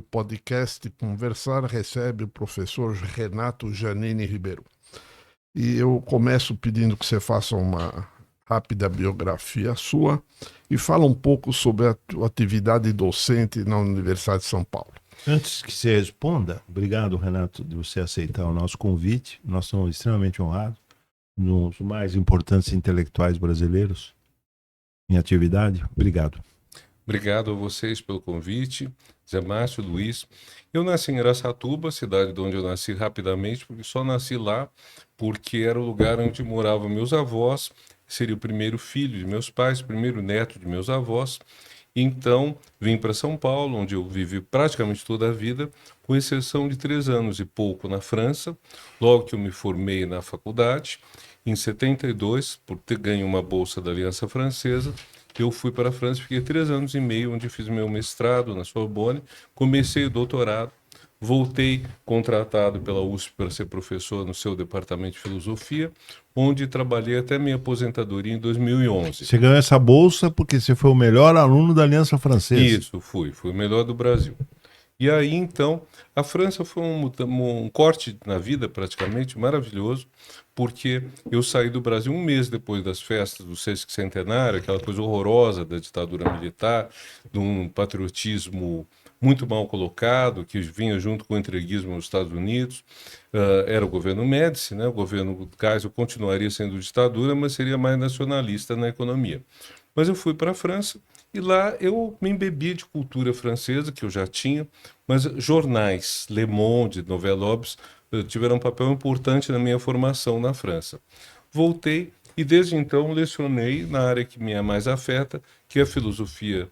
podcast Conversar recebe o professor Renato Giannini Ribeiro. E eu começo pedindo que você faça uma rápida biografia sua e fala um pouco sobre a tua atividade docente na Universidade de São Paulo. Antes que você responda, obrigado, Renato, de você aceitar o nosso convite. Nós somos extremamente honrados, um dos mais importantes intelectuais brasileiros em atividade. Obrigado. Obrigado a vocês pelo convite, Zé Márcio, Luiz. Eu nasci em Araçatuba, cidade de onde eu nasci rapidamente, porque só nasci lá porque era o lugar onde moravam meus avós, seria o primeiro filho de meus pais, o primeiro neto de meus avós. Então, vim para São Paulo, onde eu vivi praticamente toda a vida, com exceção de 3 anos e pouco na França, logo que eu me formei na faculdade. Em 72, por ter ganho uma bolsa da Aliança Francesa, eu fui para a França, fiquei 3 anos e meio, onde fiz meu mestrado na Sorbonne, comecei o doutorado, voltei contratado pela USP para ser professor no seu departamento de filosofia, onde trabalhei até minha aposentadoria em 2011. Você ganhou essa bolsa porque você foi o melhor aluno da Aliança Francesa. Isso, fui o melhor do Brasil. E aí, então, a França foi um corte na vida praticamente maravilhoso, porque eu saí do Brasil um mês depois das festas do sesquicentenário, aquela coisa horrorosa da ditadura militar, de um patriotismo muito mal colocado, que vinha junto com o entreguismo nos Estados Unidos. Era o governo Médici, né? O governo Geisel continuaria sendo ditadura, mas seria mais nacionalista na economia. Mas eu fui para a França e lá eu me embebi de cultura francesa, que eu já tinha, mas jornais, Le Monde, Nouvelle Obs, tiveram um papel importante na minha formação na França. Voltei e desde então lecionei na área que me mais afeta, que é a filosofia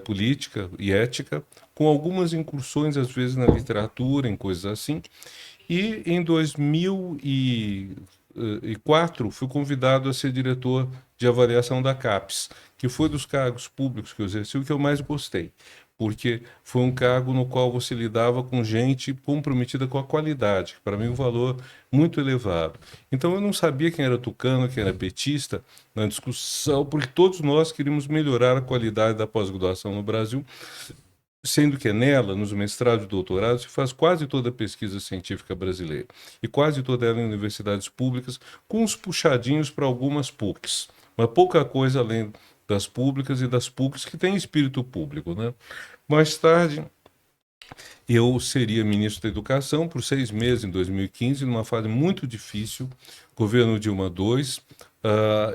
política e ética, com algumas incursões às vezes na literatura, em coisas assim. E em 2004 fui convidado a ser diretor de avaliação da CAPES, que foi dos cargos públicos que eu exerci o que eu mais gostei, porque foi um cargo no qual você lidava com gente comprometida com a qualidade, que para mim é um valor muito elevado. Então eu não sabia quem era tucano, quem era petista na discussão, porque todos nós queríamos melhorar a qualidade da pós-graduação no Brasil, sendo que nela, nos mestrados e doutorados, se faz quase toda a pesquisa científica brasileira, e quase toda ela em universidades públicas, com uns puxadinhos para algumas PUCs, mas pouca coisa além das públicas e das PUCs que têm espírito público, né? Mais tarde, eu seria ministro da Educação por 6 meses em 2015, numa fase muito difícil, governo Dilma II,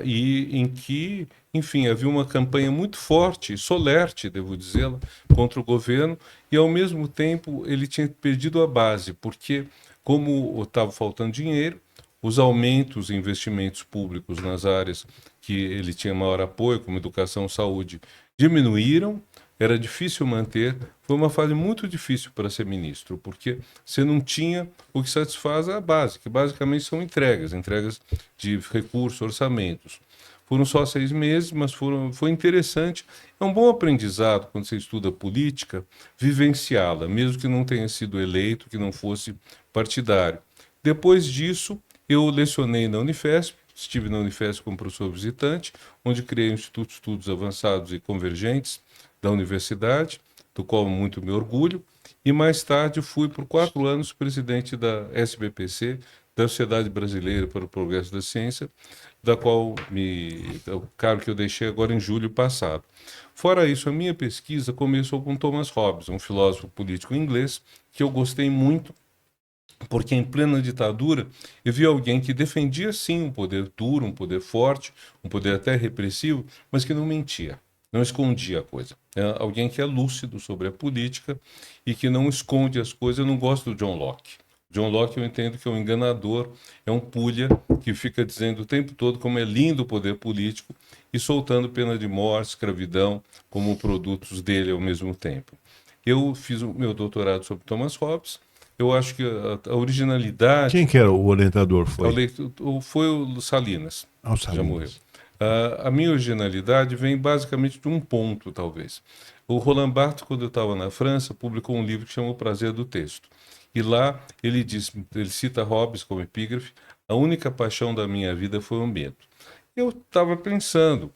e em que, enfim, havia uma campanha muito forte, solerte, devo dizê-la, contra o governo, e ao mesmo tempo ele tinha perdido a base, porque como estava faltando dinheiro, os aumentos em investimentos públicos nas áreas que ele tinha maior apoio, como educação e saúde, diminuíram, era difícil manter, foi uma fase muito difícil para ser ministro, porque você não tinha o que satisfaz a base, que basicamente são entregas de recursos, orçamentos. Foram só 6 meses, mas foi interessante. É um bom aprendizado, quando você estuda política, vivenciá-la, mesmo que não tenha sido eleito, que não fosse partidário. Depois disso, eu lecionei na Unifesp, estive na Unifesp como professor visitante, onde criei o Instituto de Estudos Avançados e Convergentes da universidade, do qual muito me orgulho, e mais tarde fui por 4 anos presidente da SBPC, da Sociedade Brasileira para o Progresso da Ciência, da qual o cargo que eu deixei agora em julho passado. Fora isso, a minha pesquisa começou com Thomas Hobbes, um filósofo político inglês, que eu gostei muito, porque em plena ditadura eu vi alguém que defendia sim um poder duro, um poder forte, um poder até repressivo, mas que não mentia, não escondia a coisa. É alguém que é lúcido sobre a política e que não esconde as coisas. Eu não gosto do John Locke. John Locke eu entendo que é um enganador, é um pulha que fica dizendo o tempo todo como é lindo o poder político e soltando pena de morte, escravidão como produtos dele ao mesmo tempo. Eu fiz o meu doutorado sobre Thomas Hobbes. Eu acho que a originalidade... Quem que era o orientador? Foi o Salinas, o já Salinas. morreu. A minha originalidade vem basicamente de um ponto, talvez. O Roland Barthes, quando eu estava na França, publicou um livro que chama O Prazer do Texto. E lá ele cita Hobbes como epígrafe: a única paixão da minha vida foi o medo. Eu estava pensando,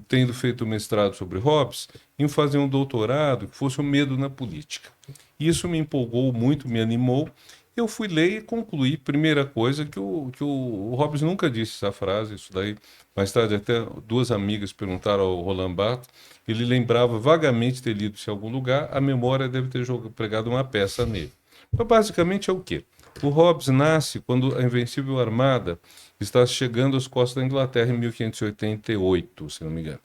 tendo feito mestrado sobre Hobbes, em fazer um doutorado que fosse o medo na política. Isso me empolgou muito, me animou. Eu fui ler e concluí, primeira coisa, que o Hobbes nunca disse essa frase, isso daí, mais tarde até duas amigas perguntaram ao Roland Barthes, ele lembrava vagamente ter lido isso em algum lugar, a memória deve ter pregado uma peça nele. Então, basicamente é o quê? O Hobbes nasce quando a Invencível Armada está chegando às costas da Inglaterra em 1588, se não me engano.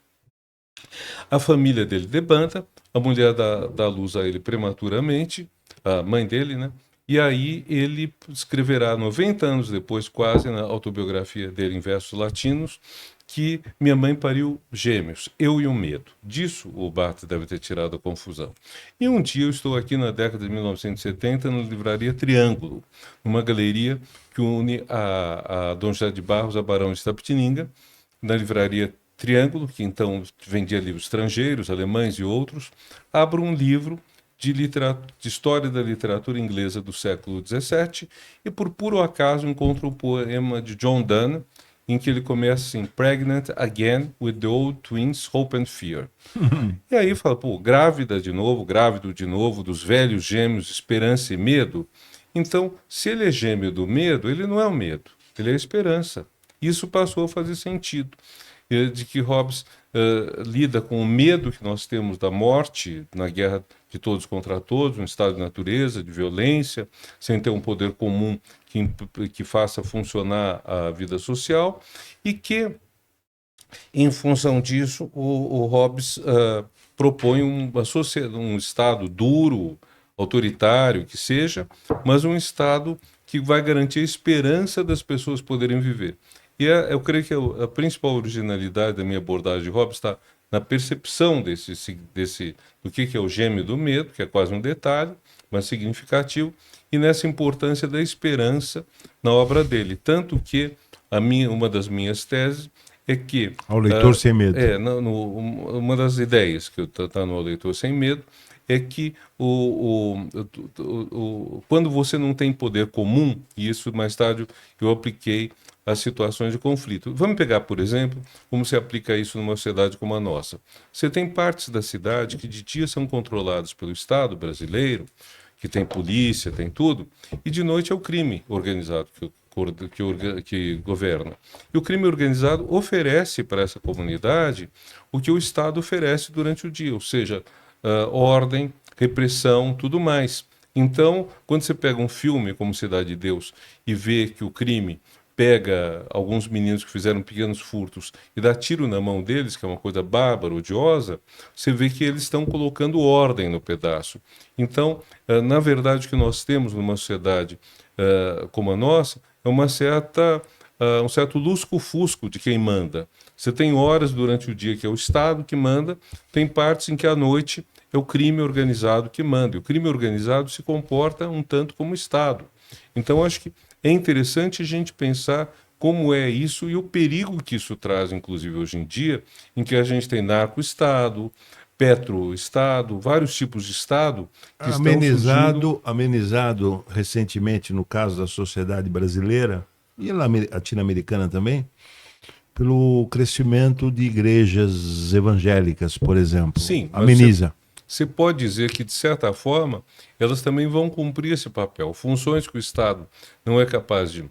A família dele debanda, a mulher dá luz a ele prematuramente, a mãe dele, né? E aí ele escreverá 90 anos depois, quase, na autobiografia dele em versos latinos, que minha mãe pariu gêmeos, eu e o medo. Disso o Barthes deve ter tirado a confusão. E um dia eu estou aqui na década de 1970 na livraria Triângulo, numa galeria que une a Dom José de Barros a Barão de Itapetininga, na livraria Triângulo, que então vendia livros estrangeiros, alemães e outros, abro um livro de história da literatura inglesa do século XVII e, por puro acaso, encontro o poema de John Donne, em que ele começa assim, Pregnant again with the old twins, hope and fear. E aí fala, pô, grávida de novo, grávido de novo, dos velhos gêmeos, esperança e medo. Então, se ele é gêmeo do medo, ele não é o medo, ele é a esperança. Isso passou a fazer sentido. De que Hobbes lida com o medo que nós temos da morte na guerra de todos contra todos, um estado de natureza, de violência, sem ter um poder comum que faça funcionar a vida social, e que, em função disso, o Hobbes propõe um estado duro, autoritário, que seja, mas um estado que vai garantir a esperança das pessoas poderem viver. E eu creio que a principal originalidade da minha abordagem de Hobbes está na percepção do que é o gêmeo do medo, que é quase um detalhe, mas significativo, e nessa importância da esperança na obra dele. Tanto que uma das minhas teses é que... Ao Leitor Sem Medo. Uma das ideias que está no Ao Leitor Sem Medo é que quando você não tem poder comum, e isso mais tarde eu apliquei as situações de conflito. Vamos pegar, por exemplo, como se aplica isso numa sociedade como a nossa. Você tem partes da cidade que de dia são controladas pelo Estado brasileiro, que tem polícia, tem tudo, e de noite é o crime organizado que governa. E o crime organizado oferece para essa comunidade o que o Estado oferece durante o dia, ou seja, ordem, repressão, tudo mais. Então, quando você pega um filme como Cidade de Deus e vê que o crime pega alguns meninos que fizeram pequenos furtos e dá tiro na mão deles, que é uma coisa bárbara, odiosa, você vê que eles estão colocando ordem no pedaço. Então, na verdade, o que nós temos numa sociedade como a nossa é um certo lusco-fusco de quem manda. Você tem horas durante o dia que é o Estado que manda, tem partes em que à noite é o crime organizado que manda. E o crime organizado se comporta um tanto como o Estado. Então, acho que é interessante a gente pensar como é isso e o perigo que isso traz, inclusive hoje em dia, em que a gente tem narco-estado, petro-estado, vários tipos de estado que amenizado recentemente, no caso da sociedade brasileira e latino-americana também, pelo crescimento de igrejas evangélicas, por exemplo. Sim, ameniza. Você pode dizer que, de certa forma, elas também vão cumprir esse papel. Funções que o Estado não é capaz de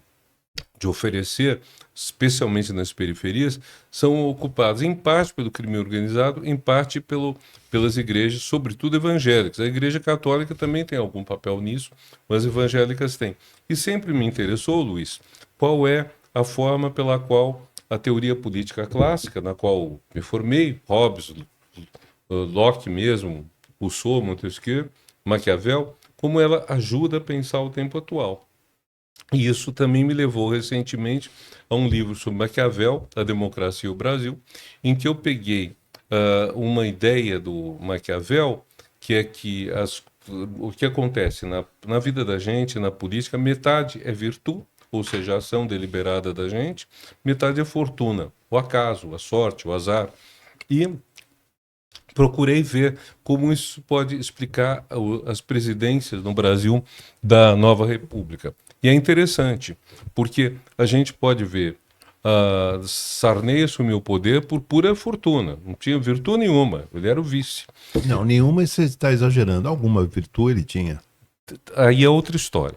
oferecer, especialmente nas periferias, são ocupadas em parte pelo crime organizado, em parte pelas igrejas, sobretudo evangélicas. A Igreja Católica também tem algum papel nisso, mas evangélicas têm. E sempre me interessou, Luiz, qual é a forma pela qual a teoria política clássica, na qual me formei, Hobbes, Locke mesmo, Rousseau, Montesquieu, Maquiavel, como ela ajuda a pensar o tempo atual. E isso também me levou recentemente a um livro sobre Maquiavel, A Democracia e o Brasil, em que eu peguei uma ideia do Maquiavel, que é que o que acontece na vida da gente, na política, metade é virtude, ou seja, a ação deliberada da gente, metade é fortuna, o acaso, a sorte, o azar. E procurei ver como isso pode explicar as presidências no Brasil da nova República. E é interessante, porque a gente pode ver Sarney assumiu o poder por pura fortuna, não tinha virtude nenhuma, ele era o vice. Não, nenhuma você está exagerando. Alguma virtude ele tinha. Aí é outra história.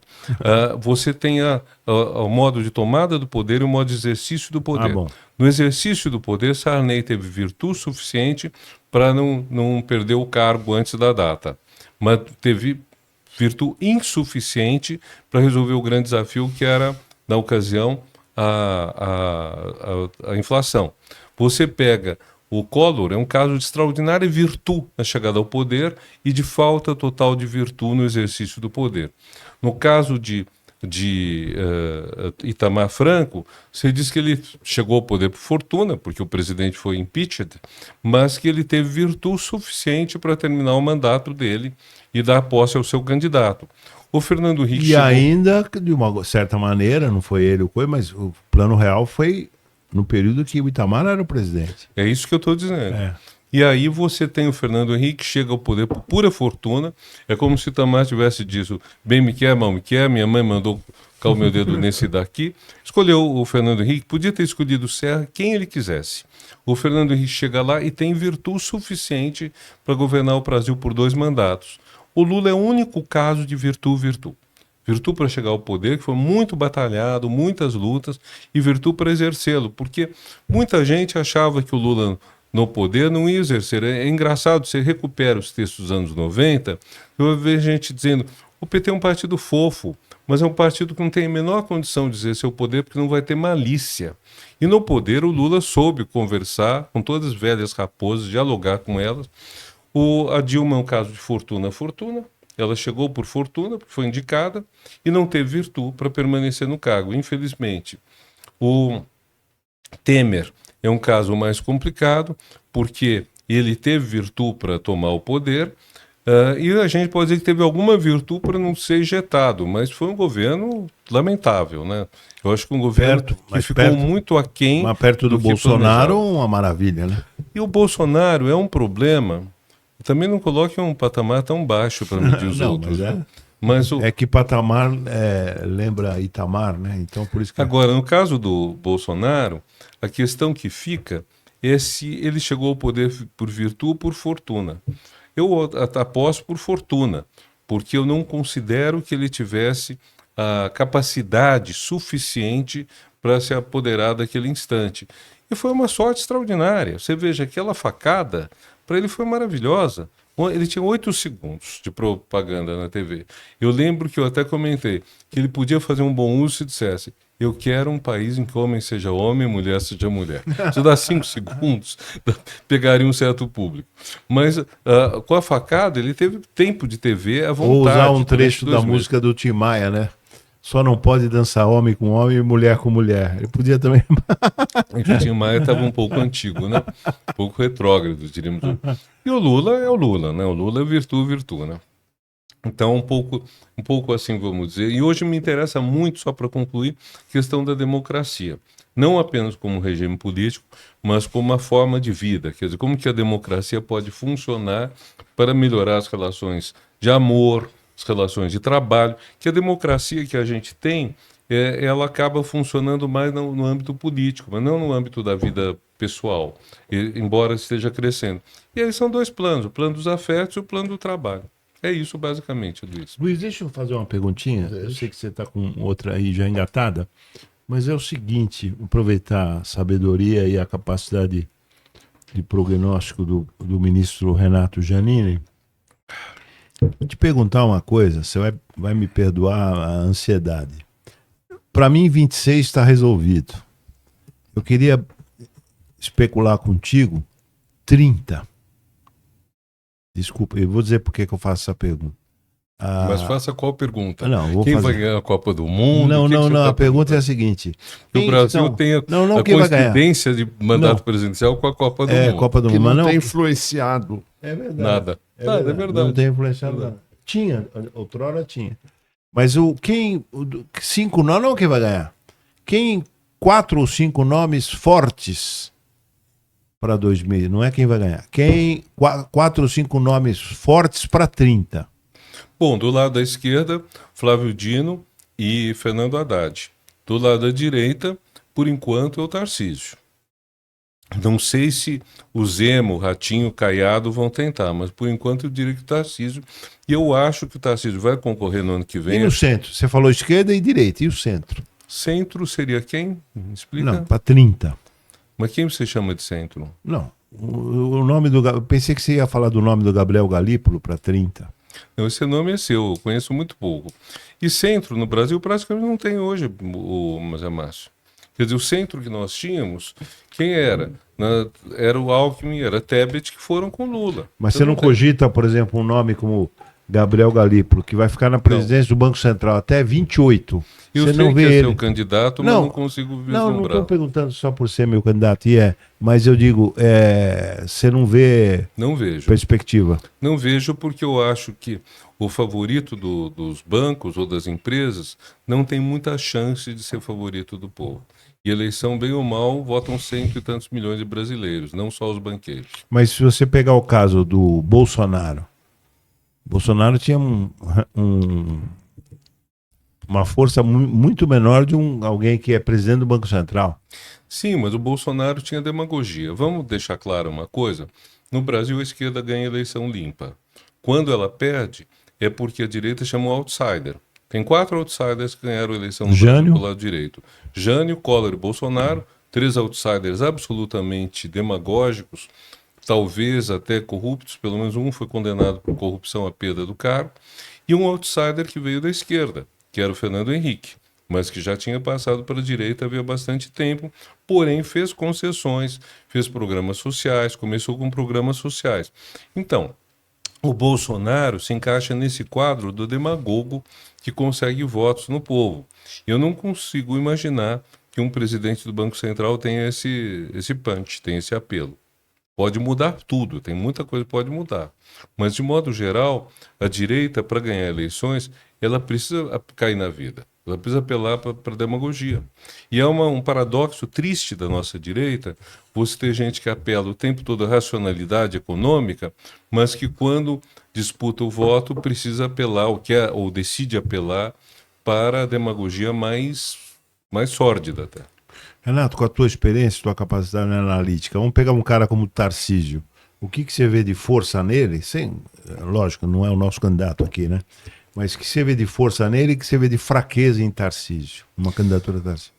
Você tem o modo de tomada do poder e o modo de exercício do poder. Bom. No exercício do poder, Sarney teve virtude suficiente para não perder o cargo antes da data, mas teve virtude insuficiente para resolver o grande desafio que era, na ocasião, a inflação. Você pega o Collor, é um caso de extraordinária virtude na chegada ao poder e de falta total de virtude no exercício do poder. No caso de Itamar Franco, você diz que ele chegou ao poder por fortuna, porque o presidente foi impeached, mas que ele teve virtude suficiente para terminar o mandato dele e dar posse ao seu candidato. O Fernando Henrique chegou... ainda, de uma certa maneira, não foi ele o coisa, mas o plano real foi no período que o Itamar era o presidente. É isso que eu estou dizendo. E aí você tem o Fernando Henrique que chega ao poder por pura fortuna. É como se o Itamar tivesse dito, bem me quer, mal me quer, minha mãe mandou colocar o meu dedo nesse daqui. Escolheu o Fernando Henrique, podia ter escolhido o Serra, quem ele quisesse. O Fernando Henrique chega lá e tem virtude suficiente para governar o Brasil por 2 mandatos. O Lula é o único caso de virtude para chegar ao poder, que foi muito batalhado, muitas lutas, e virtude para exercê-lo, porque muita gente achava que o Lula no poder não ia exercer. É engraçado, você recupera os textos dos anos 90, eu vejo gente dizendo, o PT é um partido fofo, mas é um partido que não tem a menor condição de exercer o poder porque não vai ter malícia. E no poder o Lula soube conversar com todas as velhas raposas, dialogar com elas. A Dilma é um caso de fortuna. Ela chegou por fortuna, porque foi indicada, e não teve virtude para permanecer no cargo, infelizmente. O Temer é um caso mais complicado, porque ele teve virtude para tomar o poder, e a gente pode dizer que teve alguma virtude para não ser ejetado, mas foi um governo lamentável, né? Eu acho que um governo que ficou muito aquém. Mas perto do Bolsonaro, uma maravilha, né? E o Bolsonaro é um problema. Também não coloque um patamar tão baixo para medir os outros. Mas é que patamar lembra Itamar, né? Então por isso que... Agora, no caso do Bolsonaro, a questão que fica é se ele chegou ao poder por virtude ou por fortuna. Eu aposto por fortuna, porque eu não considero que ele tivesse a capacidade suficiente para se apoderar daquele instante. E foi uma sorte extraordinária. Você veja, aquela facada, para ele foi maravilhosa. Ele tinha 8 segundos de propaganda na TV. Eu lembro que eu até comentei que ele podia fazer um bom uso se dissesse: eu quero um país em que homem seja homem e mulher seja mulher. Se dá 5 segundos, pegaria um certo público. Mas com a facada, ele teve tempo de TV à vontade. Ou usar um trecho da música do Tim Maia, né? Só não pode dançar homem com homem e mulher com mulher. Ele podia também... O Tim Maia estava um pouco antigo, né? Um pouco retrógrado, diríamos. E o Lula é o Lula, né? O Lula é virtude, né? Então, um pouco assim, vamos dizer. E hoje me interessa muito, só para concluir, a questão da democracia. Não apenas como regime político, mas como uma forma de vida. Quer dizer, como que a democracia pode funcionar para melhorar as relações de amor, as relações de trabalho, que a democracia que a gente tem, ela acaba funcionando mais no âmbito político, mas não no âmbito da vida pessoal, embora esteja crescendo. E aí são 2 planos, o plano dos afetos e o plano do trabalho. É isso, basicamente, Luiz. Luiz, deixa eu fazer uma perguntinha. Eu sei que você está com outra aí já engatada, mas é o seguinte, aproveitar a sabedoria e a capacidade de prognóstico do ministro Renato Giannini. Vou te perguntar uma coisa, você vai me perdoar a ansiedade. Para mim, 26 está resolvido. Eu queria especular contigo 30. Desculpa, eu vou dizer por que eu faço essa pergunta. Mas faça qual pergunta? Não, quem vai ganhar a Copa do Mundo? Não, a pergunta é a seguinte. O Brasil tem a coincidência de mandato presidencial com a Copa do Mundo. Copa do Mundo. Que não tem influenciado. É verdade. Nada. É verdade. Não tem influenciado nada. Tinha, outrora tinha. Mas 5 nomes não é quem vai ganhar. 4 ou 5 nomes fortes para 2000, não é quem vai ganhar. 4 ou 5 nomes fortes para 30. Bom, do lado da esquerda, Flávio Dino e Fernando Haddad. Do lado da direita, por enquanto, é o Tarcísio. Não sei se o Zema, o Ratinho, o Caiado vão tentar, mas por enquanto eu diria que o Tarcísio. E eu acho que o Tarcísio vai concorrer no ano que E vem. no centro? Você falou esquerda e direita. E o centro? Centro seria quem? Me explica. Não, para 30. Mas quem você chama de centro? Não. O nome do. Eu pensei que você ia falar do nome do Gabriel Galípolo para 30. Não, esse nome é seu, eu conheço muito pouco. E centro no Brasil praticamente não tem hoje, o Zé Márcio. Quer dizer, o centro que nós tínhamos, quem era? Era o Alckmin, era Tebet, que foram com Lula. Mas Então você não tem. cogita, por exemplo, um nome como Gabriel Galípolo, que vai ficar na presidência do Banco Central até 28. Eu Você sei não que vê é ele. seu candidato, mas Não, não consigo Não vislumbrar. estou perguntando só por ser meu candidato, mas eu digo, você não vê Não vejo. perspectiva. Não vejo porque eu acho que o favorito dos bancos ou das empresas não tem muita chance de ser favorito do povo. E eleição, bem ou mal, votam 100 e tantos milhões de brasileiros, não só os banqueiros. Mas se você pegar o caso do Bolsonaro tinha uma força muito menor de alguém que é presidente do Banco Central. Sim, mas o Bolsonaro tinha demagogia. Vamos deixar claro uma coisa: no Brasil a esquerda ganha eleição limpa. Quando ela perde, é porque a direita chamou outsider. Tem 4 outsiders que ganharam a eleição no Brasil Jânio. do lado direito: Jânio, Collor e Bolsonaro. 3 outsiders absolutamente demagógicos, talvez até corruptos, pelo menos um foi condenado por corrupção à perda do cargo, e um outsider que veio da esquerda, que era o Fernando Henrique, mas que já tinha passado para a direita havia bastante tempo, porém fez concessões, fez programas sociais, começou com programas sociais. Então, o Bolsonaro se encaixa nesse quadro do demagogo que consegue votos no povo. Eu não consigo imaginar que um presidente do Banco Central tenha esse punch, tenha esse apelo. Pode mudar tudo, tem muita coisa que pode mudar. Mas, de modo geral, a direita, para ganhar eleições, ela precisa cair na vida. Ela precisa apelar para a demagogia. E é um paradoxo triste da nossa direita você ter gente que apela o tempo todo à racionalidade econômica, mas que quando disputa o voto precisa apelar, ou decide apelar, para a demagogia mais sórdida até. Renato, com a tua experiência, tua capacidade analítica, vamos pegar um cara como o Tarcísio. O que você vê de força nele? Lógico, não é o nosso candidato aqui, né? Mas o que você vê de força nele e o que você vê de fraqueza em Tarcísio? Uma candidatura de Tarcísio.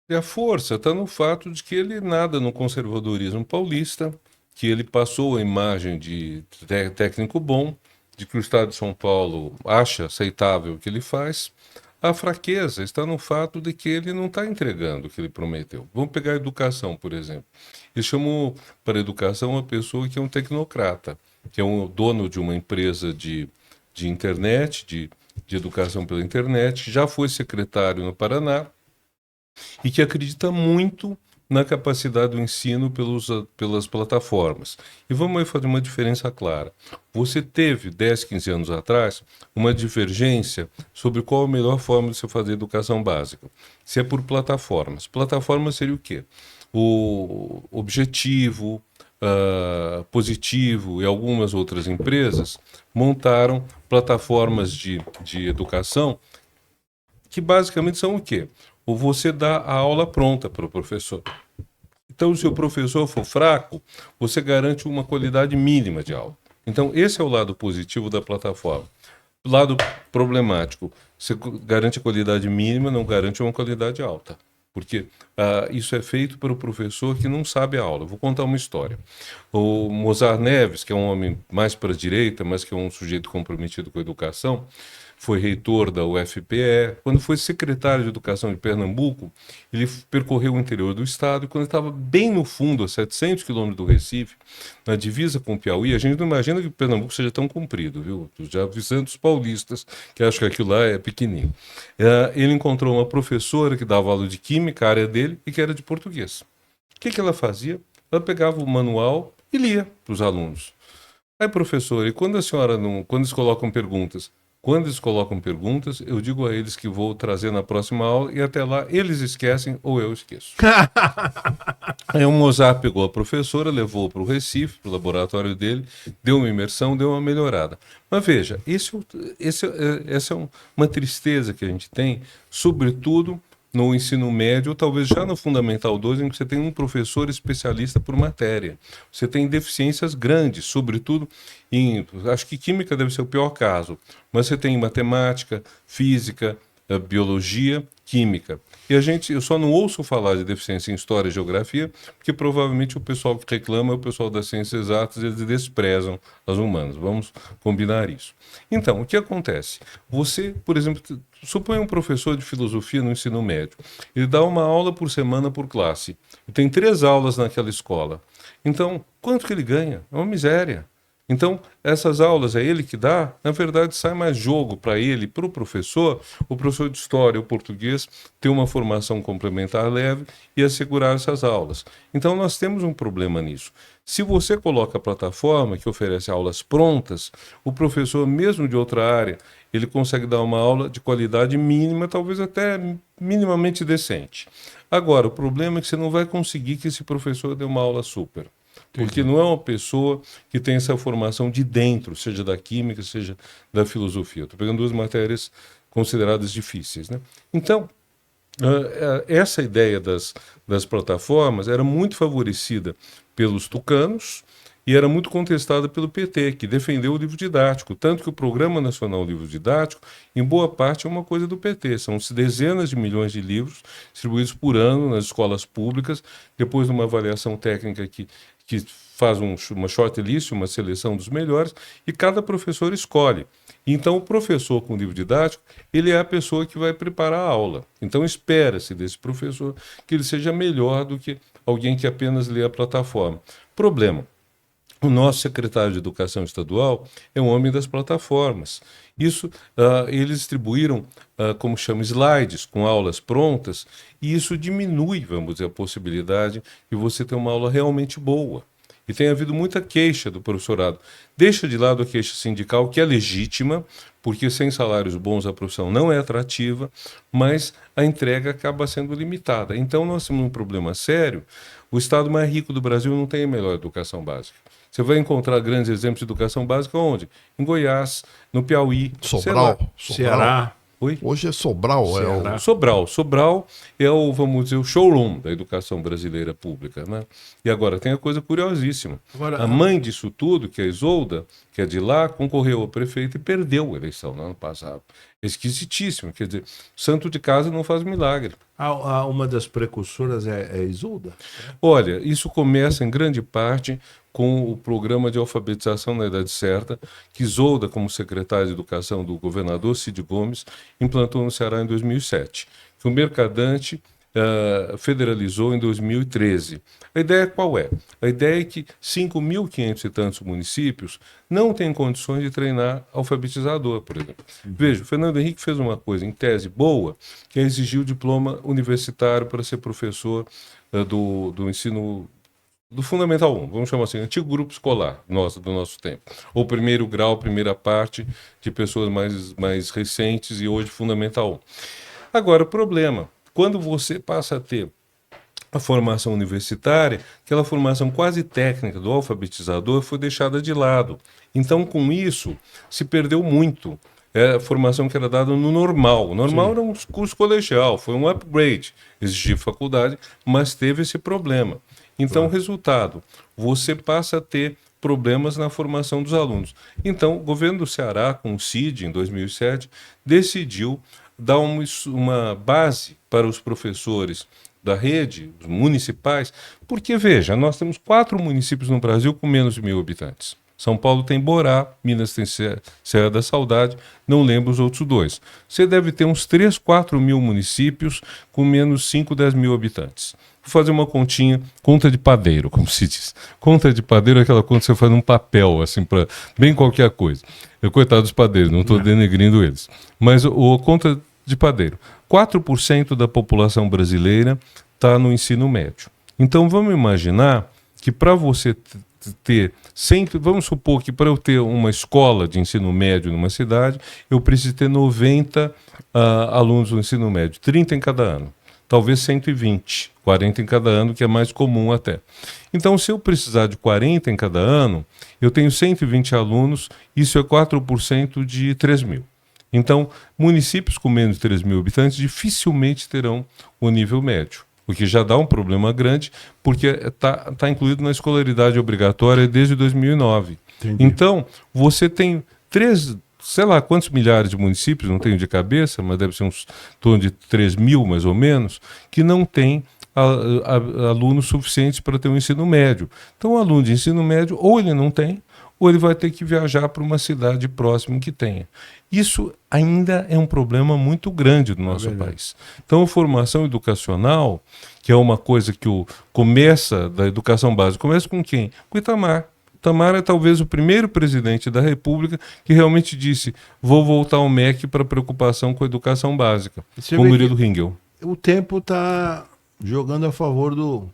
E a força está no fato de que ele nada no conservadorismo paulista, que ele passou a imagem de técnico bom, de que o Estado de São Paulo acha aceitável o que ele faz. A fraqueza está no fato de que ele não está entregando o que ele prometeu. Vamos pegar a educação, por exemplo. Ele chamou para a educação uma pessoa que é um tecnocrata, que é um dono de uma empresa de internet, de educação pela internet, já foi secretário no Paraná e que acredita muito na capacidade do ensino pelas plataformas. E vamos aí fazer uma diferença clara. Você teve, 10, 15 anos atrás, uma divergência sobre qual a melhor forma de se fazer educação básica. Se é por plataformas. Plataforma seria o quê? O Objetivo, Positivo e algumas outras empresas montaram plataformas de educação que basicamente são o quê? Ou você dá a aula pronta para o professor. Então, se o professor for fraco, você garante uma qualidade mínima de aula. Então, esse é o lado positivo da plataforma. O lado problemático, você garante a qualidade mínima, não garante uma qualidade alta. Porque isso é feito para o professor que não sabe a aula. Vou contar uma história. O Mozart Neves, que é um homem mais para a direita, mas que é um sujeito comprometido com a educação, foi reitor da UFPE. Quando foi secretário de Educação de Pernambuco, ele percorreu o interior do estado e quando estava bem no fundo, a 700 quilômetros do Recife, na divisa com o Piauí, a gente não imagina que Pernambuco seja tão comprido, viu? Já avisando os paulistas, que acham que aquilo lá é pequenininho. Ele encontrou uma professora que dava aula de química, a área dele, e que era de português. O que ela fazia? Ela pegava o manual e lia para os alunos. Aí, professora, e quando eles colocam perguntas, eu digo a eles que vou trazer na próxima aula e até lá eles esquecem ou eu esqueço. Aí o Mozart pegou a professora, levou para o Recife, para o laboratório dele, deu uma imersão, deu uma melhorada. Mas veja, essa é uma tristeza que a gente tem, sobretudo no ensino médio, ou talvez já no Fundamental 2, em que você tem um professor especialista por matéria. Você tem deficiências grandes, sobretudo em... Acho que química deve ser o pior caso, mas você tem matemática, física, biologia, química. E eu só não ouço falar de deficiência em história e geografia, porque provavelmente o pessoal que reclama é o pessoal das ciências exatas, eles desprezam as humanas. Vamos combinar isso. Então, o que acontece? Você, por exemplo, supõe um professor de filosofia no ensino médio. Ele dá uma aula por semana por classe. E tem 3 aulas naquela escola. Então, quanto que ele ganha? É uma miséria. Então, essas aulas é ele que dá, na verdade sai mais jogo para ele, para o professor de história ou português, ter uma formação complementar leve e assegurar essas aulas. Então, nós temos um problema nisso. Se você coloca a plataforma que oferece aulas prontas, o professor, mesmo de outra área, ele consegue dar uma aula de qualidade mínima, talvez até minimamente decente. Agora, o problema é que você não vai conseguir que esse professor dê uma aula super. Porque não é uma pessoa que tem essa formação de dentro, seja da química, seja da filosofia. Estou pegando 2 matérias consideradas difíceis, né? Então, essa ideia das plataformas era muito favorecida pelos tucanos e era muito contestada pelo PT, que defendeu o livro didático. Tanto que o Programa Nacional Livro Didático, em boa parte, é uma coisa do PT. São dezenas de milhões de livros distribuídos por ano nas escolas públicas, depois de uma avaliação técnica que faz uma shortlist, uma seleção dos melhores, e cada professor escolhe. Então, o professor com livro didático, ele é a pessoa que vai preparar a aula. Então, espera-se desse professor que ele seja melhor do que alguém que apenas lê a plataforma. Problema: o nosso secretário de Educação Estadual é um homem das plataformas. Isso, eles distribuíram, como chama, slides com aulas prontas, e isso diminui, vamos dizer, a possibilidade de você ter uma aula realmente boa. E tem havido muita queixa do professorado. Deixa de lado a queixa sindical, que é legítima, porque sem salários bons a profissão não é atrativa, mas a entrega acaba sendo limitada. Então nós temos um problema sério. O estado mais rico do Brasil não tem a melhor educação básica. Você vai encontrar grandes exemplos de educação básica onde? Em Goiás, no Piauí, Sobral. Ceará. Oi? Hoje é Sobral. Sobral é o, vamos dizer, o showroom da educação brasileira pública, né? E agora tem a coisa curiosíssima. A mãe disso tudo, que é a Isolda, que é de lá, concorreu ao prefeito e perdeu a eleição no ano passado. É esquisitíssimo. Quer dizer, santo de casa não faz milagre. Uma das precursoras é Isolda? Olha, isso começa em grande parte com o programa de alfabetização na idade certa, que Isolda, como secretária de Educação do governador Cid Gomes, implantou no Ceará em 2007. Que o Mercadante federalizou em 2013. A ideia qual é? A ideia é que 5.500 e tantos municípios não têm condições de treinar alfabetizador, por exemplo. Veja, o Fernando Henrique fez uma coisa, em tese, boa, que é exigir o diploma universitário para ser professor do ensino do Fundamental 1, vamos chamar assim, antigo grupo escolar do nosso tempo. Ou primeiro grau, primeira parte, de pessoas mais recentes e hoje Fundamental 1. Agora, o problema, quando você passa a ter a formação universitária, aquela formação quase técnica do alfabetizador foi deixada de lado. Então, com isso, se perdeu muito. A formação que era dada no normal. O normal era um curso colegial, foi um upgrade, exigia faculdade, mas teve esse problema. Então, resultado, você passa a ter problemas na formação dos alunos. Então, o governo do Ceará, com o CID, em 2007, decidiu dar uma base para os professores da rede, os municipais, porque, veja, nós temos 4 municípios no Brasil com menos de 1.000 habitantes. São Paulo tem Borá, Minas tem Serra da Saudade, não lembro os outros 2. Você deve ter uns 3, 4 mil municípios com menos 5, 10 mil habitantes. Vou fazer uma continha, conta de padeiro, como se diz. Conta de padeiro é aquela conta que você faz num papel, assim, para bem qualquer coisa. Coitado dos padeiros, não estou denegrindo eles. Mas conta de padeiro. 4% da população brasileira está no ensino médio. Então vamos imaginar que para você ter sempre, vamos supor que para eu ter uma escola de ensino médio numa cidade, eu preciso ter 90 alunos no ensino médio, 30 em cada ano. Talvez 120, 40 em cada ano, que é mais comum até. Então, se eu precisar de 40 em cada ano, eu tenho 120 alunos, isso é 4% de 3 mil. Então, municípios com menos de 3 mil habitantes dificilmente terão o nível médio, o que já dá um problema grande, porque está incluído na escolaridade obrigatória desde 2009. Entendi. Então, você tem sei lá quantos milhares de municípios, não tenho de cabeça, mas deve ser uns em torno de 3 mil mais ou menos, que não tem alunos suficientes para ter um ensino médio. Então, o aluno de ensino médio, ou ele não tem, ou ele vai ter que viajar para uma cidade próxima que tenha. Isso ainda é um problema muito grande do nosso país. Então, a formação educacional, que é uma coisa que começa da educação básica, começa com quem? Com o Itamar. Itamar é talvez o primeiro presidente da República que realmente disse: vou voltar ao MEC para preocupação com a educação básica, com o Murilo Ringel. O tempo está jogando a favor do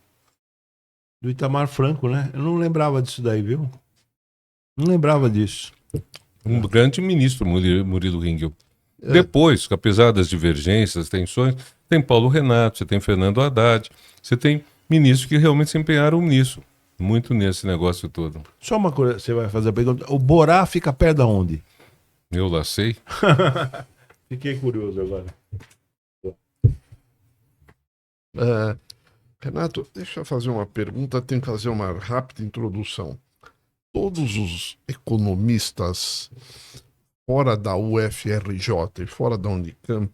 Itamar Franco, né? Eu não lembrava disso daí, viu? Não lembrava disso. Um grande ministro, Murilo Ringel. Depois, apesar das divergências, das tensões, tem Paulo Renato, você tem Fernando Haddad, você tem ministros que realmente se empenharam nisso, muito nesse negócio todo. Só uma coisa, você vai fazer a pergunta. O Borá fica perto de onde? Eu lá sei. Fiquei curioso agora. Renato, deixa eu fazer uma pergunta, tenho que fazer uma rápida introdução. Todos os economistas fora da UFRJ e fora da Unicamp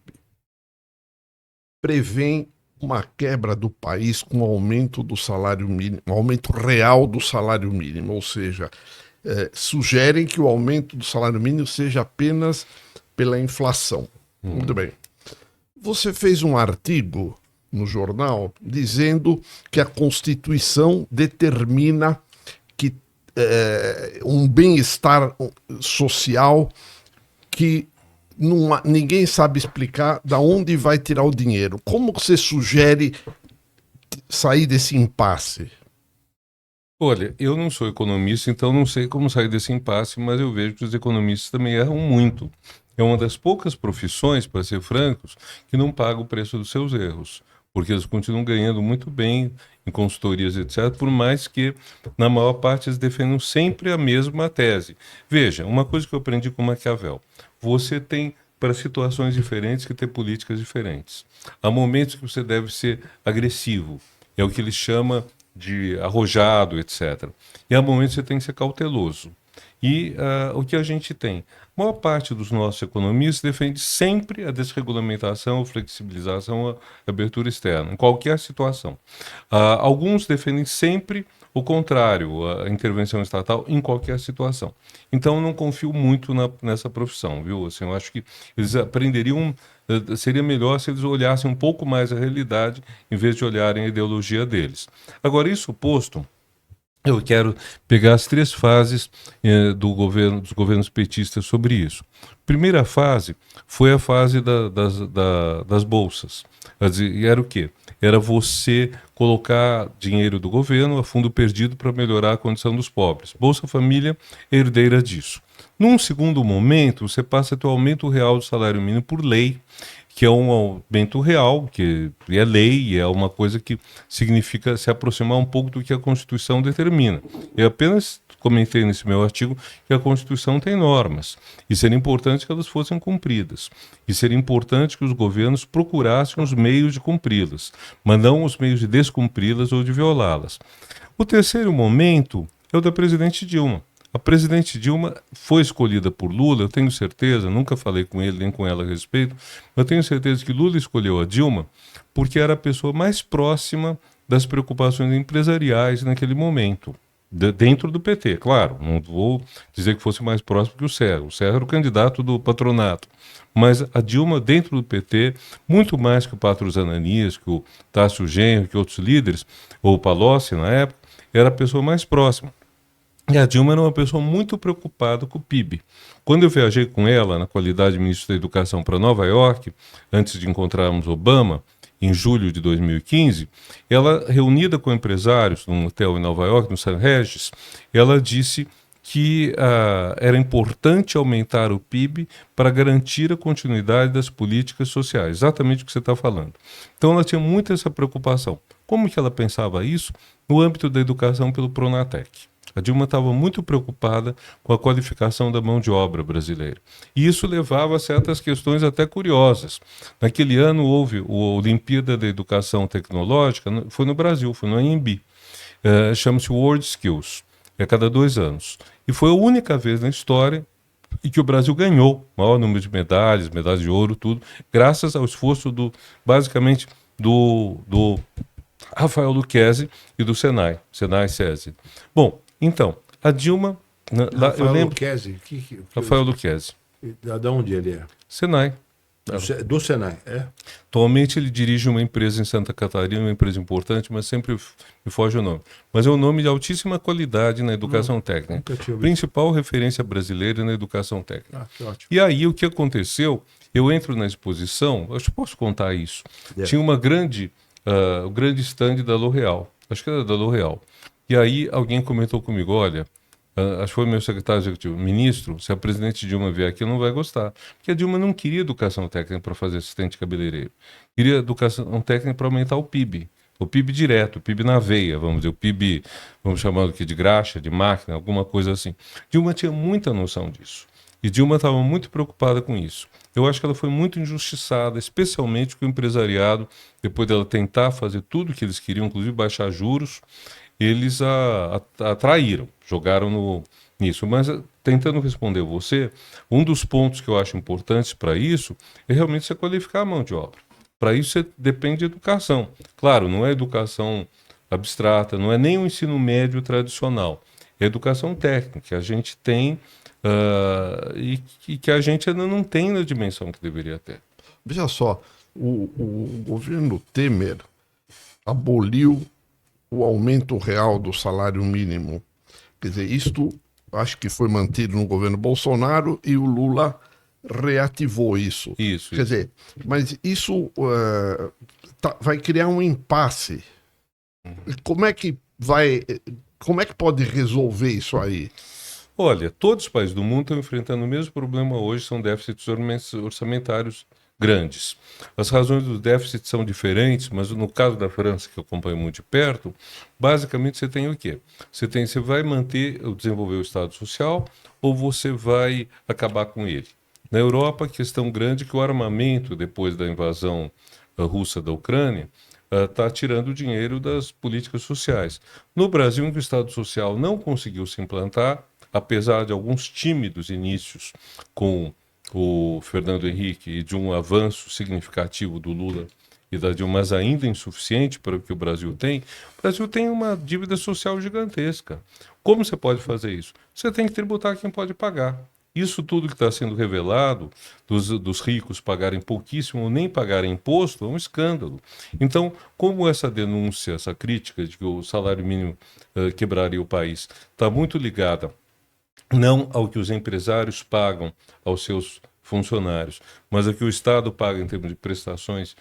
prevêem uma quebra do país com o aumento do salário mínimo, um aumento real do salário mínimo, ou seja, sugerem que o aumento do salário mínimo seja apenas pela inflação. Muito bem. Você fez um artigo no jornal dizendo que a Constituição determina que um bem-estar social que ninguém sabe explicar de onde vai tirar o dinheiro. Como você sugere sair desse impasse? Olha, eu não sou economista, então não sei como sair desse impasse, mas eu vejo que os economistas também erram muito. É uma das poucas profissões, para ser francos, que não paga o preço dos seus erros, porque eles continuam ganhando muito bem em consultorias, etc., por mais que, na maior parte, eles defendam sempre a mesma tese. Veja, uma coisa que eu aprendi com Maquiavel: você tem, para situações diferentes, que ter políticas diferentes. Há momentos que você deve ser agressivo, é o que ele chama de arrojado, etc. E há momentos que você tem que ser cauteloso. E o que a gente tem? A maior parte dos nossos economistas defende sempre a desregulamentação, a flexibilização, a abertura externa, em qualquer situação. Alguns defendem sempre o contrário, a intervenção estatal em qualquer situação. Então, eu não confio muito nessa profissão, viu? Assim, eu acho que eles aprenderiam, seria melhor se eles olhassem um pouco mais a realidade, em vez de olharem a ideologia deles. Agora, isso posto, eu quero pegar as 3 fases dos governos petistas sobre isso. Primeira fase foi a fase das bolsas. E era o quê? Era você colocar dinheiro do governo a fundo perdido para melhorar a condição dos pobres. Bolsa Família é herdeira disso. Num segundo momento, você passa a ter o aumento real do salário mínimo por lei, que é um aumento real, que é lei, e é uma coisa que significa se aproximar um pouco do que a Constituição determina. Eu apenas comentei nesse meu artigo que a Constituição tem normas, e seria importante que elas fossem cumpridas, e seria importante que os governos procurassem os meios de cumpri-las, mas não os meios de descumpri-las ou de violá-las. O terceiro momento é o da presidente Dilma. A presidente Dilma foi escolhida por Lula, eu tenho certeza, nunca falei com ele nem com ela a respeito, mas eu tenho certeza que Lula escolheu a Dilma porque era a pessoa mais próxima das preocupações empresariais naquele momento, dentro do PT, claro, não vou dizer que fosse mais próximo que o Serra era o candidato do patronato, mas a Dilma dentro do PT, muito mais que o Patros Ananias, que o Tássio Genro, que outros líderes, ou o Palocci na época, era a pessoa mais próxima. E a Dilma era uma pessoa muito preocupada com o PIB. Quando eu viajei com ela, na qualidade de ministro da Educação, para Nova York, antes de encontrarmos Obama, em julho de 2015, ela, reunida com empresários num hotel em Nova York, no St. Regis, ela disse que era importante aumentar o PIB para garantir a continuidade das políticas sociais, exatamente o que você está falando. Então ela tinha muito essa preocupação. Como que ela pensava isso? No âmbito da educação pelo Pronatec. A Dilma estava muito preocupada com a qualificação da mão de obra brasileira. E isso levava a certas questões até curiosas. Naquele ano houve a Olimpíada da Educação Tecnológica, foi no Brasil, foi no AMB. Chama-se World Skills, é cada 2 anos. E foi a única vez na história em que o Brasil ganhou o maior número de medalhas, medalhas de ouro, tudo, graças ao esforço basicamente do Rafael Lucchesi e do Senai SESI. Bom, então, a Dilma... Rafael Lucchesi? Rafael Lucchesi. De onde ele é? Senai. Do Senai, é? Atualmente ele dirige uma empresa em Santa Catarina, uma empresa importante, mas sempre me foge o nome. Mas é um nome de altíssima qualidade na educação técnica. Principal referência brasileira na educação técnica. Que ótimo. E aí o que aconteceu, eu entro na exposição, acho que posso contar isso. Tinha o grande stand da L'Oréal, acho que era da L'Oréal. E aí alguém comentou comigo, olha, acho que foi meu secretário executivo, ministro, se a presidente Dilma vier aqui, não vai gostar. Porque a Dilma não queria educação técnica para fazer assistente cabeleireiro. Queria educação técnica para aumentar o PIB. O PIB direto, o PIB na veia, vamos dizer, o PIB, vamos chamar aqui de graxa, de máquina, alguma coisa assim. Dilma tinha muita noção disso. E Dilma estava muito preocupada com isso. Eu acho que ela foi muito injustiçada, especialmente com o empresariado, depois dela tentar fazer tudo o que eles queriam, inclusive baixar juros, eles a atraíram, jogaram nisso. Mas, tentando responder você, um dos pontos que eu acho importantes para isso é realmente você qualificar a mão de obra. Para isso, você depende de educação. Claro, não é educação abstrata, não é nem o ensino médio tradicional. É educação técnica, que a gente tem e que a gente ainda não tem na dimensão que deveria ter. Veja só, o governo Temer aboliu o aumento real do salário mínimo. Quer dizer, isto acho que foi mantido no governo Bolsonaro e o Lula reativou isso. Isso. Quer dizer, mas isso vai criar um impasse. Como é que pode resolver isso aí? Olha, todos os países do mundo estão enfrentando o mesmo problema hoje, são déficits orçamentários grandes. As razões dos déficits são diferentes, mas no caso da França, que eu acompanho muito de perto, basicamente você tem o quê? Você vai desenvolver o Estado Social ou você vai acabar com ele? Na Europa, a questão grande é que o armamento, depois da invasão russa da Ucrânia, está tirando dinheiro das políticas sociais. No Brasil, em que o Estado Social não conseguiu se implantar, apesar de alguns tímidos inícios com o Fernando Henrique e de um avanço significativo do Lula e da Dilma, mas ainda insuficiente para o que o Brasil tem uma dívida social gigantesca. Como você pode fazer isso? Você tem que tributar quem pode pagar. Isso tudo que está sendo revelado, dos ricos pagarem pouquíssimo ou nem pagarem imposto, é um escândalo. Então, como essa denúncia, essa crítica de que o salário mínimo quebraria o país, está muito ligada não ao que os empresários pagam aos seus funcionários, mas ao que o Estado paga em termos de prestações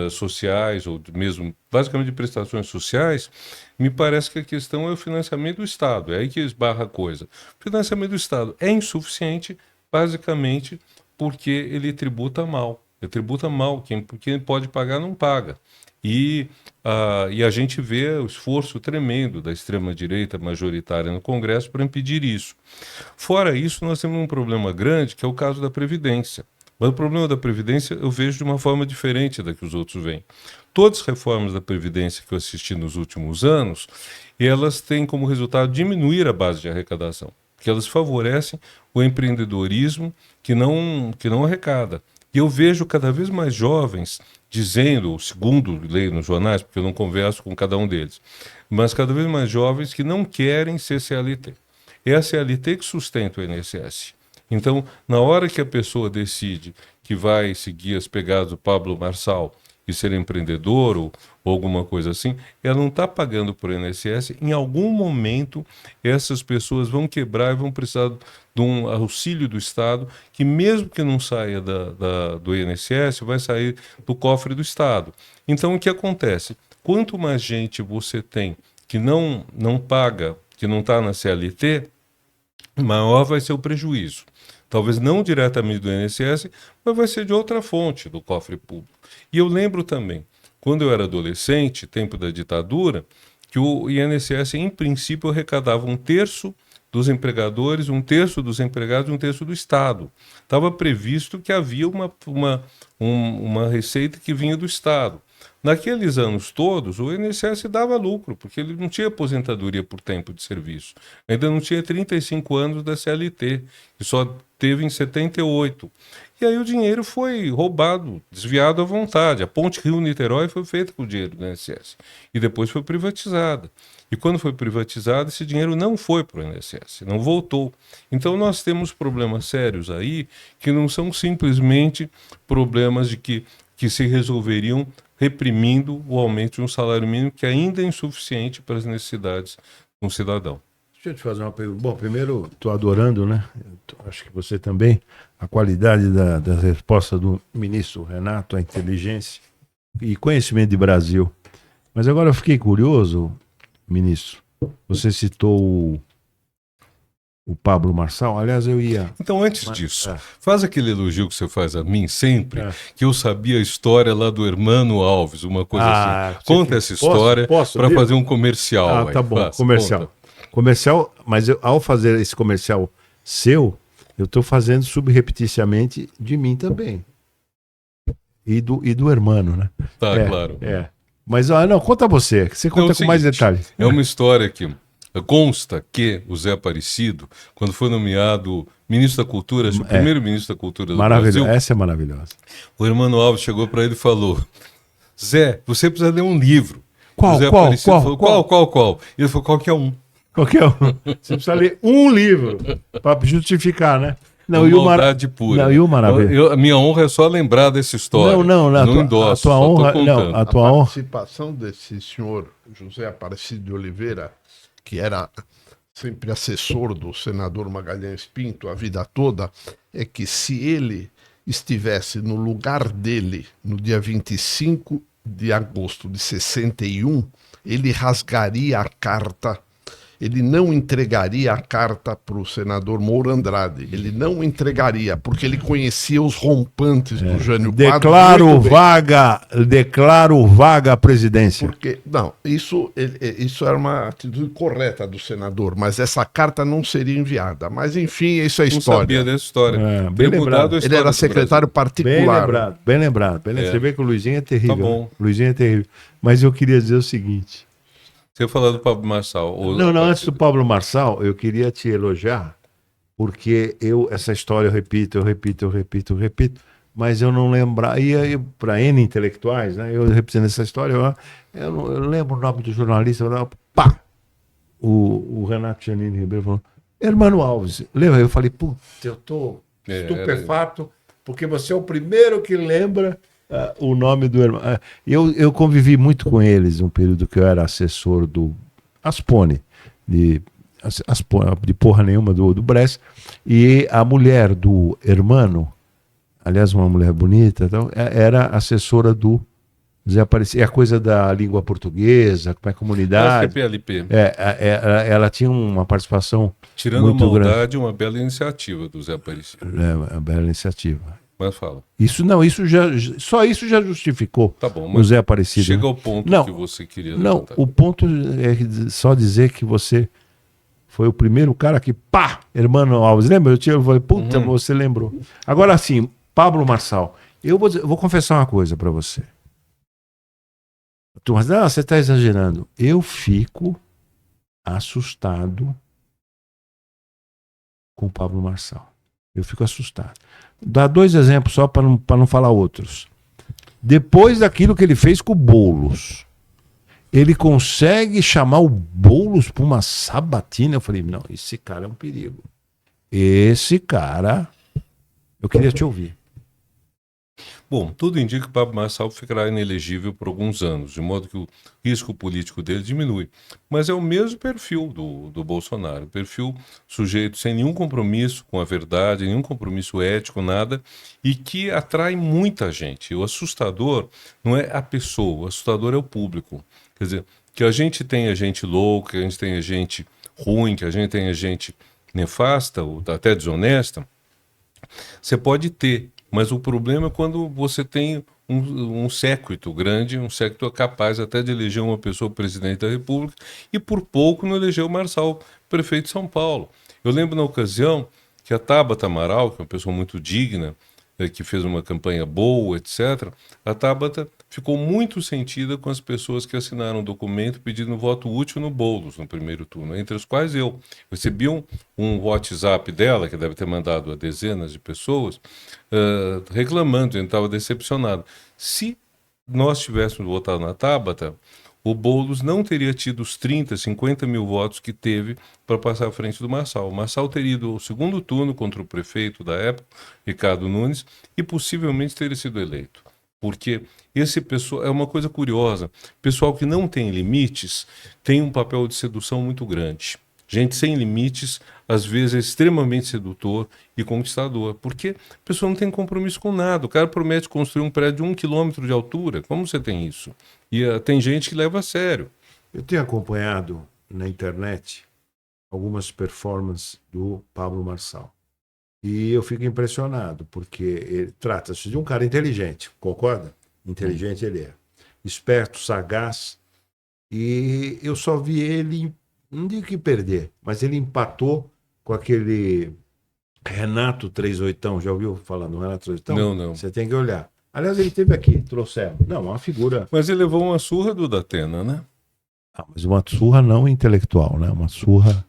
sociais, ou mesmo, basicamente, de prestações sociais, me parece que a questão é o financiamento do Estado. É aí que esbarra a coisa. O financiamento do Estado é insuficiente, basicamente, porque ele tributa mal. Ele tributa mal. Quem pode pagar, não paga. E a gente vê o esforço tremendo da extrema-direita majoritária no Congresso para impedir isso. Fora isso, nós temos um problema grande, que é o caso da Previdência. Mas o problema da Previdência eu vejo de uma forma diferente da que os outros veem. Todas as reformas da Previdência que eu assisti nos últimos anos, elas têm como resultado diminuir a base de arrecadação, porque elas favorecem o empreendedorismo que não arrecada. E eu vejo cada vez mais jovens dizendo, segundo leio nos jornais, porque eu não converso com cada um deles, mas cada vez mais jovens que não querem ser CLT. É a CLT que sustenta o INSS. Então, na hora que a pessoa decide que vai seguir as pegadas do Pablo Marçal e ser empreendedor ou alguma coisa assim, ela não está pagando por INSS. Em algum momento, essas pessoas vão quebrar e vão precisar de um auxílio do Estado, que mesmo que não saia do INSS, vai sair do cofre do Estado. Então, o que acontece? Quanto mais gente você tem que não paga, que não está na CLT, maior vai ser o prejuízo. Talvez não diretamente do INSS, mas vai ser de outra fonte do cofre público. E eu lembro também, quando eu era adolescente, tempo da ditadura, que o INSS, em princípio, arrecadava 1/3 dos empregadores, 1/3 dos empregados e 1/3 do Estado. Estava previsto que havia uma receita que vinha do Estado. Naqueles anos todos, o INSS dava lucro, porque ele não tinha aposentadoria por tempo de serviço. Ainda não tinha 35 anos da CLT, que só teve em 78. E aí o dinheiro foi roubado, desviado à vontade. A Ponte Rio-Niterói foi feita com o dinheiro do INSS. E depois foi privatizada. E quando foi privatizada, esse dinheiro não foi para o INSS, não voltou. Então nós temos problemas sérios aí, que não são simplesmente problemas que se resolveriam reprimindo o aumento de um salário mínimo que ainda é insuficiente para as necessidades de um cidadão. Deixa eu te fazer uma pergunta. Bom, primeiro, estou adorando, né? Acho que você também, a qualidade da resposta do ministro Renato, a inteligência e conhecimento de Brasil. Mas agora eu fiquei curioso, ministro. Você citou o Pablo Marçal. Aliás, eu ia... Então, antes disso, faz aquele elogio que você faz a mim sempre, que eu sabia a história lá do Hermano Alves, uma coisa assim. Conta essa história para fazer um comercial. Tá bom, faz, comercial. Conta. Comercial, mas ao fazer esse comercial seu, eu estou fazendo subrepeticiamente de mim também. E do Hermano, né? Tá, claro. Mas não, conta você, que você conta com mais detalhes. É uma história que consta que o Zé Aparecido, quando foi nomeado ministro da Cultura, o primeiro ministro da Cultura do Brasil... Essa é maravilhosa. O Hermano Alves chegou para ele e falou: Zé, você precisa ler um livro. Qual? O Zé Aparecido falou: qual? E ele falou: qualquer um. Qualquer um. Você precisa ler um livro para justificar, né? Não, e maldade pura. Não, e o maravilha. A minha honra é só lembrar dessa história. Não endosso. A participação desse senhor José Aparecido de Oliveira, que era sempre assessor do senador Magalhães Pinto a vida toda, é que se ele estivesse no lugar dele no dia 25 de agosto de 61, ele rasgaria a carta. Ele não entregaria a carta para o senador Moura Andrade. Ele não entregaria, porque ele conhecia os rompantes do Jânio Quadros. Declaro vaga a presidência. Porque, não, isso era uma atitude correta do senador, mas essa carta não seria enviada. Mas, enfim, isso é história. Não sabia dessa história. Bem lembrado. Ele era secretário particular. Bem lembrado. Você vê que o Luizinho é terrível. Tá bom. Né? O Luizinho é terrível. Mas eu queria dizer o seguinte... Você falou do Pablo Marçal. Não, antes do Pablo Marçal, eu queria te elogiar, porque essa história eu repito, mas eu não lembrar. E aí, para N intelectuais, né, eu repetindo essa história, eu lembro o nome do jornalista, pá! O Renato Janine Ribeiro falou: Hermano Alves. Lembra? Eu falei: putz, eu tô estupefato, porque você é o primeiro que lembra. O nome do irmão. Eu convivi muito com eles um período que eu era assessor do Aspone, de porra nenhuma do Bress, e a mulher do Hermano, aliás, uma mulher bonita, então, era assessora do Zé Aparecido. É a coisa da língua portuguesa, como é a comunidade. CPLP. Ela tinha uma participação. Tirando muito a maldade, grande. Uma bela iniciativa do Zé Aparecido. Uma bela iniciativa. Mas fala. Só isso já justificou. Tá bom, mas o Zé Aparecido. Chega ao ponto que você queria levantar. Não, o ponto é só dizer que você foi o primeiro cara que, Hermano Alves, lembra? Eu falei, puta, você lembrou. Agora sim, Pablo Marçal, eu vou confessar uma coisa para você. Mas não, você está exagerando. Eu fico assustado com o Pablo Marçal. Eu fico assustado. Dá 2 exemplos só para não falar outros. Depois daquilo que ele fez com o Boulos, ele consegue chamar o Boulos para uma sabatina. Eu falei, não, esse cara é um perigo. Esse cara... Eu queria te ouvir. Bom, tudo indica que o Pablo Marçal ficará inelegível por alguns anos, de modo que o risco político dele diminui. Mas é o mesmo perfil do Bolsonaro, perfil sujeito sem nenhum compromisso com a verdade, nenhum compromisso ético, nada, e que atrai muita gente. O assustador não é a pessoa, o assustador é o público. Quer dizer, que a gente tenha gente louca, que a gente tenha gente ruim, que a gente tenha gente nefasta, ou até desonesta, você pode ter Mas o problema é quando você tem um séquito grande, um séquito capaz até de eleger uma pessoa presidente da República, e por pouco não elegeu o Marçal prefeito de São Paulo. Eu lembro na ocasião que a Tabata Amaral, que é uma pessoa muito digna, que fez uma campanha boa, etc., a Tabata ficou muito sentida com as pessoas que assinaram um documento pedindo voto útil no Boulos no primeiro turno, entre os quais eu. Recebi um WhatsApp dela, que deve ter mandado a dezenas de pessoas, reclamando, ele estava decepcionado. Se nós tivéssemos votado na Tabata, o Boulos não teria tido os 30, 50 mil votos que teve para passar à frente do Marçal. O Marçal teria ido ao segundo turno contra o prefeito da época, Ricardo Nunes, e possivelmente teria sido eleito. Porque esse pessoal é uma coisa curiosa. Pessoal que não tem limites tem um papel de sedução muito grande. Gente sem limites, às vezes, é extremamente sedutor e conquistador, porque a pessoa não tem compromisso com nada. O cara promete construir um prédio de 1 quilômetro de altura. Como você tem isso? E tem gente que leva a sério. Eu tenho acompanhado na internet algumas performances do Pablo Marçal. E eu fico impressionado, porque trata-se de um cara inteligente, concorda? Inteligente ele é. Esperto, sagaz. E eu só vi ele, não digo que perder, mas ele empatou com aquele Renato 38, já ouviu falar do Renato 38? Não. Você tem que olhar. Aliás, ele esteve aqui, trouxemos. Não, uma figura... Mas ele levou uma surra do Datena, né? Ah, mas uma surra não intelectual, né? Uma surra...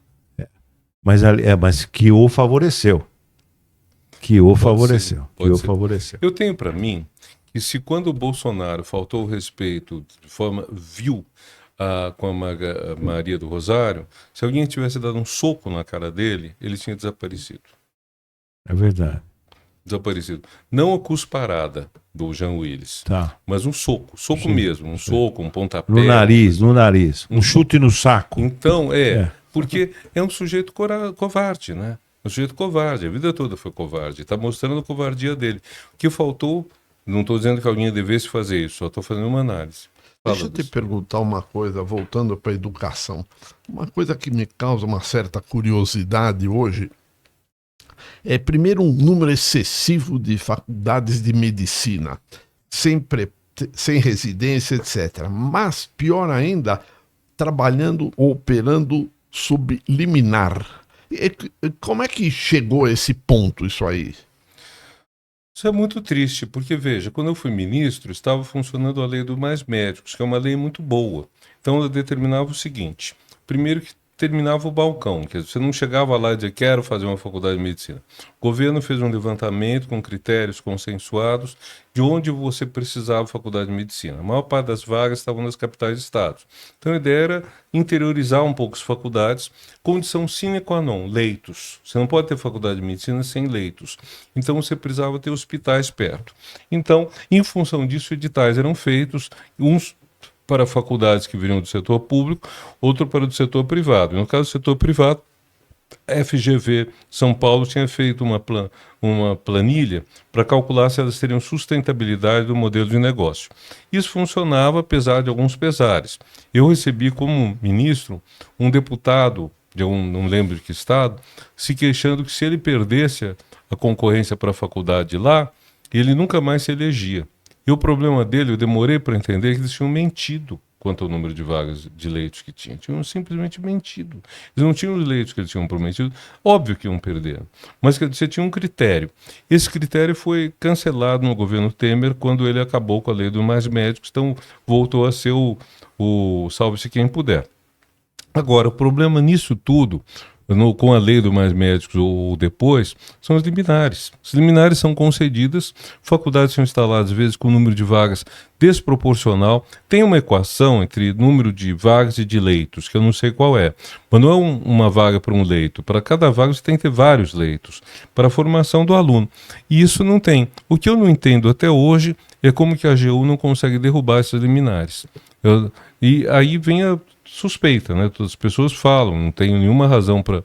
Mas que o favoreceu. Favoreceu. Eu tenho para mim que se quando o Bolsonaro faltou o respeito de forma vil com a Maria do Rosário, se alguém tivesse dado um soco na cara dele, ele tinha desaparecido. É verdade. Desaparecido. Não a cusparada do Jean Willis, mas um soco. Soco Sim. mesmo. Um soco, um pontapé. No nariz. Um chute no saco. Então, porque é um sujeito covarde, né? Um sujeito covarde, a vida toda foi covarde, está mostrando a covardia dele. O que faltou, não estou dizendo que alguém devesse fazer isso, só estou fazendo uma análise. Deixa eu te perguntar uma coisa, voltando para a educação. Uma coisa que me causa uma certa curiosidade hoje é, primeiro, um número excessivo de faculdades de medicina, sem residência, etc. Mas, pior ainda, trabalhando ou operando sob liminar. Como é que chegou a esse ponto isso aí? Isso é muito triste, porque veja, quando eu fui ministro, estava funcionando a lei do Mais Médicos, que é uma lei muito boa. Então ela determinava o seguinte: primeiro que terminava o balcão, quer dizer, você não chegava lá e dizia, quero fazer uma faculdade de medicina. O governo fez um levantamento com critérios consensuados de onde você precisava de faculdade de medicina. A maior parte das vagas estavam nas capitais de estados. Então a ideia era interiorizar um pouco as faculdades, condição sine qua non, leitos. Você não pode ter faculdade de medicina sem leitos. Então você precisava ter hospitais perto. Então, em função disso, editais eram feitos, uns para faculdades que viriam do setor público, outro para o setor privado. No caso do setor privado, a FGV São Paulo tinha feito uma planilha para calcular se elas teriam sustentabilidade do modelo de negócio. Isso funcionava apesar de alguns pesares. Eu recebi como ministro um deputado, não lembro de que estado, se queixando que se ele perdesse a concorrência para a faculdade lá, ele nunca mais se elegia. E o problema dele, eu demorei para entender, que eles tinham mentido quanto ao número de vagas de leitos que tinham. Tinham simplesmente mentido. Eles não tinham os leitos que eles tinham prometido. Óbvio que iam perder. Mas você tinha um critério. Esse critério foi cancelado no governo Temer quando ele acabou com a lei dos Mais Médicos. Então voltou a ser o salve-se quem puder. Agora, o problema nisso tudo, com a lei do Mais Médicos ou depois, são as liminares. As liminares são concedidas, faculdades são instaladas, às vezes, com um número de vagas desproporcional. Tem uma equação entre número de vagas e de leitos, que eu não sei qual é. Mas não é uma vaga para um leito. Para cada vaga você tem que ter vários leitos, para a formação do aluno. E isso não tem. O que eu não entendo até hoje é como que a AGU não consegue derrubar essas liminares. E aí vem a suspeita, né? Todas as pessoas falam, não tenho nenhuma razão para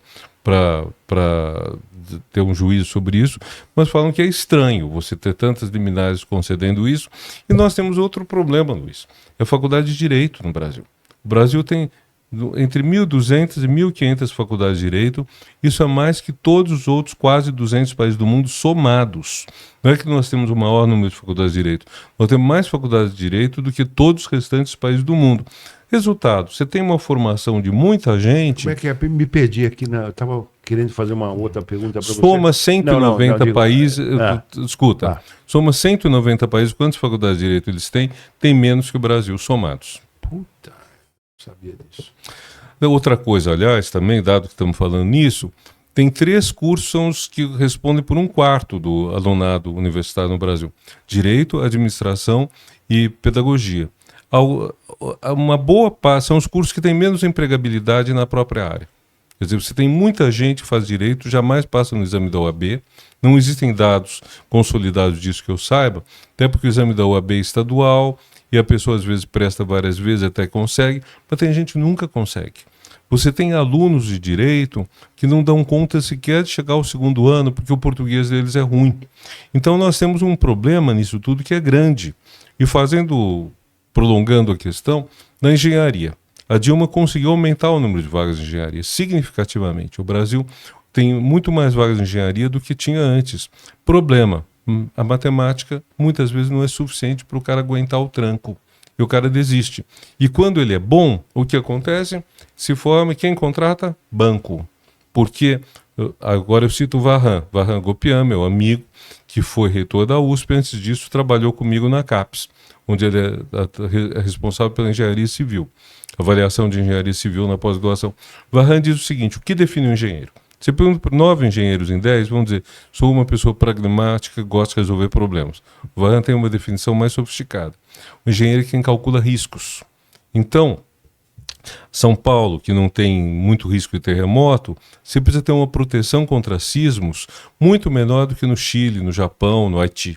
ter um juízo sobre isso, mas falam que é estranho você ter tantas liminares concedendo isso. E nós temos outro problema, Luiz, é a faculdade de Direito no Brasil. O Brasil tem entre 1.200 e 1.500 faculdades de direito. Isso é mais que todos os outros quase 200 países do mundo somados. Não é que nós temos o maior número de faculdades de direito. Nós temos mais faculdades de direito do que todos os restantes países do mundo. Resultado, você tem uma formação de muita gente... Como é que é? Me perdi aqui. Eu estava querendo fazer uma outra pergunta para você. Soma 190 países... Escuta, soma 190 países. Quantas faculdades de direito eles têm? Tem menos que o Brasil, somados. Puta, não sabia disso. Outra coisa, aliás, também, dado que estamos falando nisso, tem 3 cursos que respondem por 1/4 do alunado universitário no Brasil. Direito, Administração e Pedagogia. Uma boa parte são os cursos que têm menos empregabilidade na própria área. Quer dizer, você tem muita gente que faz direito, jamais passa no exame da OAB, não existem dados consolidados disso que eu saiba, até porque o exame da OAB é estadual e a pessoa às vezes presta várias vezes, até consegue, mas tem gente que nunca consegue. Você tem alunos de direito que não dão conta sequer de chegar ao 2º ano, porque o português deles é ruim. Então nós temos um problema nisso tudo que é grande. E prolongando a questão, na engenharia. A Dilma conseguiu aumentar o número de vagas de engenharia significativamente. O Brasil tem muito mais vagas de engenharia do que tinha antes. Problema, a matemática muitas vezes não é suficiente para o cara aguentar o tranco. E o cara desiste. E quando ele é bom, o que acontece? Se forma, quem contrata? Banco. Porque, agora eu cito o Varran Gopian, meu amigo, que foi reitor da USP, antes disso trabalhou comigo na CAPES, onde ele é responsável pela engenharia civil, avaliação de engenharia civil na pós-graduação. Varran diz o seguinte: o que define um engenheiro? Você pergunta para 9 engenheiros em 10, vão dizer: sou uma pessoa pragmática, gosto de resolver problemas. O Varran tem uma definição mais sofisticada. O engenheiro é quem calcula riscos. Então, São Paulo, que não tem muito risco de terremoto, você precisa ter uma proteção contra sismos muito menor do que no Chile, no Japão, no Haiti.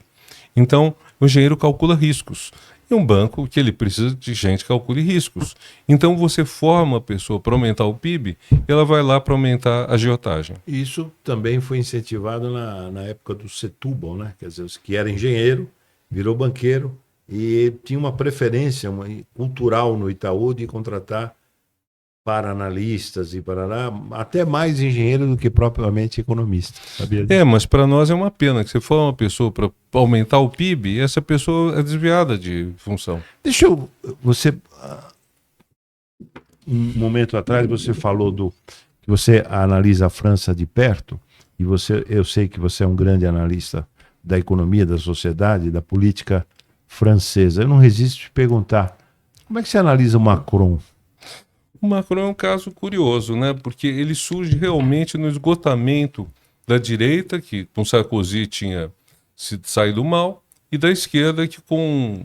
Então, o engenheiro calcula riscos. E um banco que ele precisa de gente que calcule riscos. Então você forma a pessoa para aumentar o PIB e ela vai lá para aumentar a agiotagem. Isso também foi incentivado na época do Setúbal, né? Quer dizer, que era engenheiro, virou banqueiro e tinha uma preferência cultural no Itaú de contratar para analistas e parará, até mais engenheiro do que propriamente economista. Sabia disso? Mas para nós é uma pena que você for uma pessoa para aumentar o PIB e essa pessoa é desviada de função. Um momento atrás você falou que você analisa a França de perto e eu sei que você é um grande analista da economia, da sociedade, da política francesa. Eu não resisto a te perguntar, como é que você analisa o Macron? O Macron é um caso curioso, né? Porque ele surge realmente no esgotamento da direita, que com Sarkozy tinha saído mal, e da esquerda, que com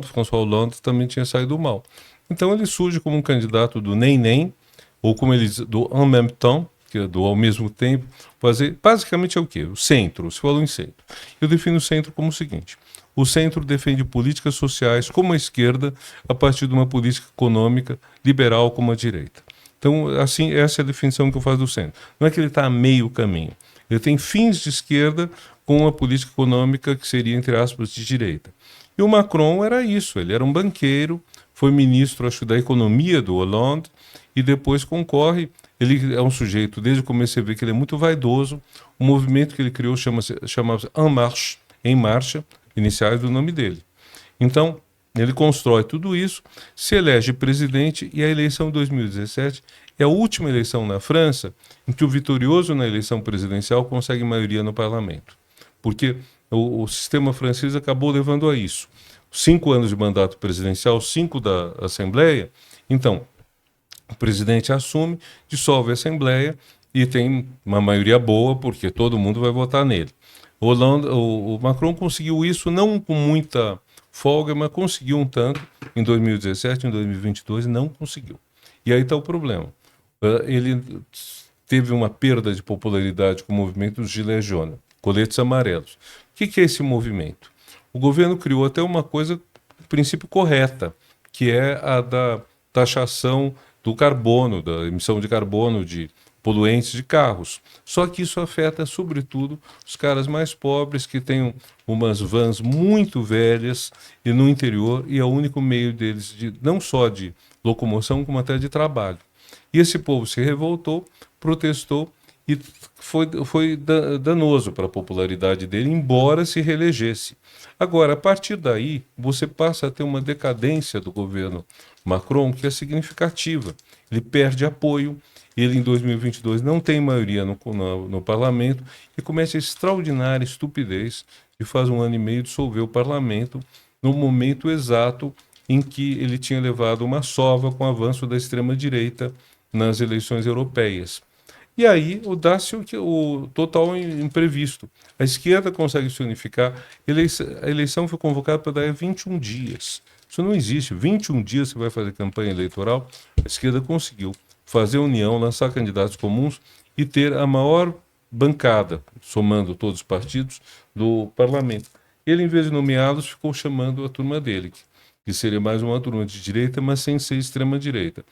François Hollande também tinha saído mal. Então ele surge como um candidato do nem-nem, ou como eles do en même temps, que é do ao mesmo tempo. Basicamente é o quê? O centro, você falou em centro. Eu defino o centro como o seguinte: o centro defende políticas sociais como a esquerda, a partir de uma política econômica liberal como a direita. Então, assim, essa é a definição que eu faço do centro. Não é que ele está a meio caminho. Ele tem fins de esquerda com uma política econômica que seria, entre aspas, de direita. E o Macron era isso, ele era um banqueiro, foi ministro, acho, da economia do Hollande, e depois concorre. Ele é um sujeito, desde o começo você vê que ele é muito vaidoso. O movimento que ele criou chamava-se En Marche, Em Marcha, iniciais do nome dele. Então, ele constrói tudo isso, se elege presidente, e a eleição de 2017 é a última eleição na França em que o vitorioso na eleição presidencial consegue maioria no parlamento. Porque o sistema francês acabou levando a isso. 5 anos de mandato presidencial, 5 da Assembleia. Então, o presidente assume, dissolve a Assembleia e tem uma maioria boa, porque todo mundo vai votar nele. O Macron conseguiu isso não com muita folga, mas conseguiu um tanto em 2017, em 2022 não conseguiu. E aí está o problema. Ele teve uma perda de popularidade com o movimento dos Gilets jaunes, coletes amarelos. O que é esse movimento? O governo criou até uma coisa, em princípio, correta, que é a da taxação do carbono, da emissão de carbono de poluentes de carros. Só que isso afeta, sobretudo, os caras mais pobres que têm umas vans muito velhas e no interior, e é o único meio deles de não só de locomoção como até de trabalho. E esse povo se revoltou, protestou e foi danoso para a popularidade dele, embora se reelegesse. Agora, a partir daí, você passa a ter uma decadência do governo Macron que é significativa. Ele perde apoio, ele em 2022 não tem maioria no parlamento e comete a extraordinária estupidez de faz 1 ano e meio dissolver o parlamento no momento exato em que ele tinha levado uma sova com o avanço da extrema-direita nas eleições europeias. E aí dá-se o total imprevisto. A esquerda consegue se unificar. A eleição foi convocada para dar 21 dias. Isso não existe. 21 dias você vai fazer campanha eleitoral. A esquerda conseguiu fazer união, lançar candidatos comuns e ter a maior bancada, somando todos os partidos, do parlamento. Ele, em vez de nomeá-los, ficou chamando a turma dele, que seria mais uma turma de direita, mas sem ser extrema-direita.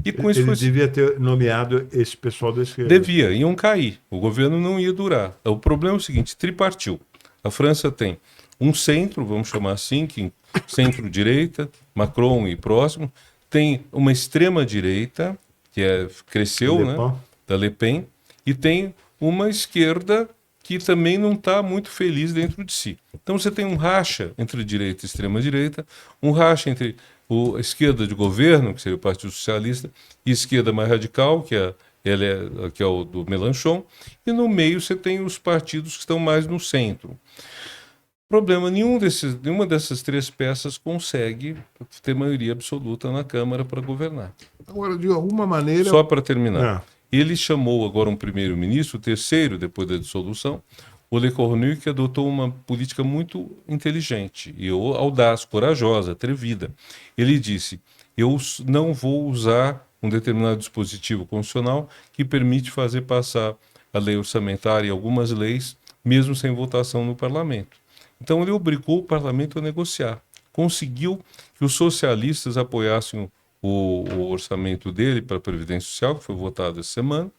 E com isso ele devia ter nomeado esse pessoal da esquerda. Devia, iam cair. O governo não ia durar. O problema é o seguinte, tripartiu. A França tem um centro, vamos chamar assim, que centro-direita, Macron e próximo. Tem uma extrema-direita, que cresceu, né, da Le Pen. E tem uma esquerda que também não está muito feliz dentro de si. Então você tem um racha entre direita e extrema-direita, um racha entre a esquerda de governo, que seria o Partido Socialista, e a esquerda mais radical, que é o do Mélenchon, e no meio você tem os partidos que estão mais no centro. Problema, nenhuma dessas três peças consegue ter maioria absoluta na Câmara para governar. Agora, de alguma maneira... Só para terminar. Ele chamou agora um primeiro-ministro, o terceiro depois da dissolução, o Le Cornu, que adotou uma política muito inteligente e audaz, corajosa, atrevida. Ele disse, eu não vou usar um determinado dispositivo constitucional que permite fazer passar a lei orçamentária e algumas leis, mesmo sem votação no parlamento. Então ele obrigou o parlamento a negociar. Conseguiu que os socialistas apoiassem o orçamento dele para a Previdência Social, que foi votado essa semana,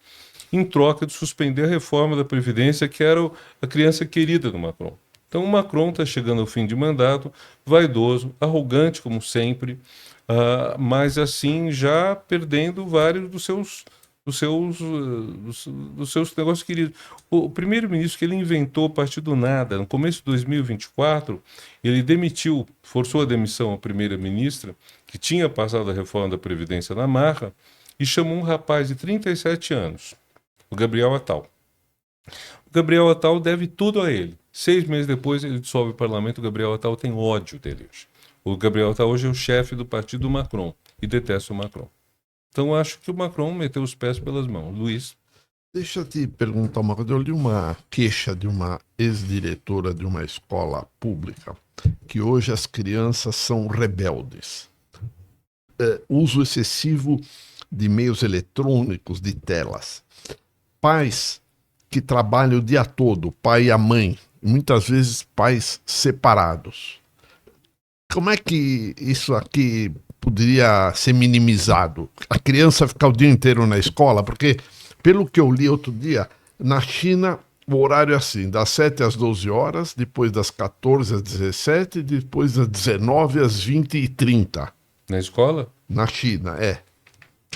em troca de suspender a reforma da Previdência, que era a criança querida do Macron. Então o Macron está chegando ao fim de mandato, vaidoso, arrogante como sempre, mas assim já perdendo vários dos seus negócios queridos. O primeiro-ministro que ele inventou a partir do nada, no começo de 2024, ele forçou a demissão à primeira-ministra, que tinha passado a reforma da Previdência na marra, e chamou um rapaz de 37 anos, o Gabriel Attal. O Gabriel Attal deve tudo a ele. 6 meses depois ele dissolve o parlamento, o Gabriel Attal tem ódio dele hoje. O Gabriel Attal hoje é o chefe do partido Macron e detesta o Macron. Então acho que o Macron meteu os pés pelas mãos. Luiz? Deixa eu te perguntar uma coisa. Eu li uma queixa de uma ex-diretora de uma escola pública que hoje as crianças são rebeldes. Uso excessivo de meios eletrônicos, de telas. Pais que trabalham o dia todo, pai e a mãe, muitas vezes pais separados. Como é que isso aqui poderia ser minimizado? A criança ficar o dia inteiro na escola? Porque, pelo que eu li outro dia, na China o horário é assim, das 7 às 12 horas, depois das 14 às 17, depois das 19 às 20h30. Na escola? Na China,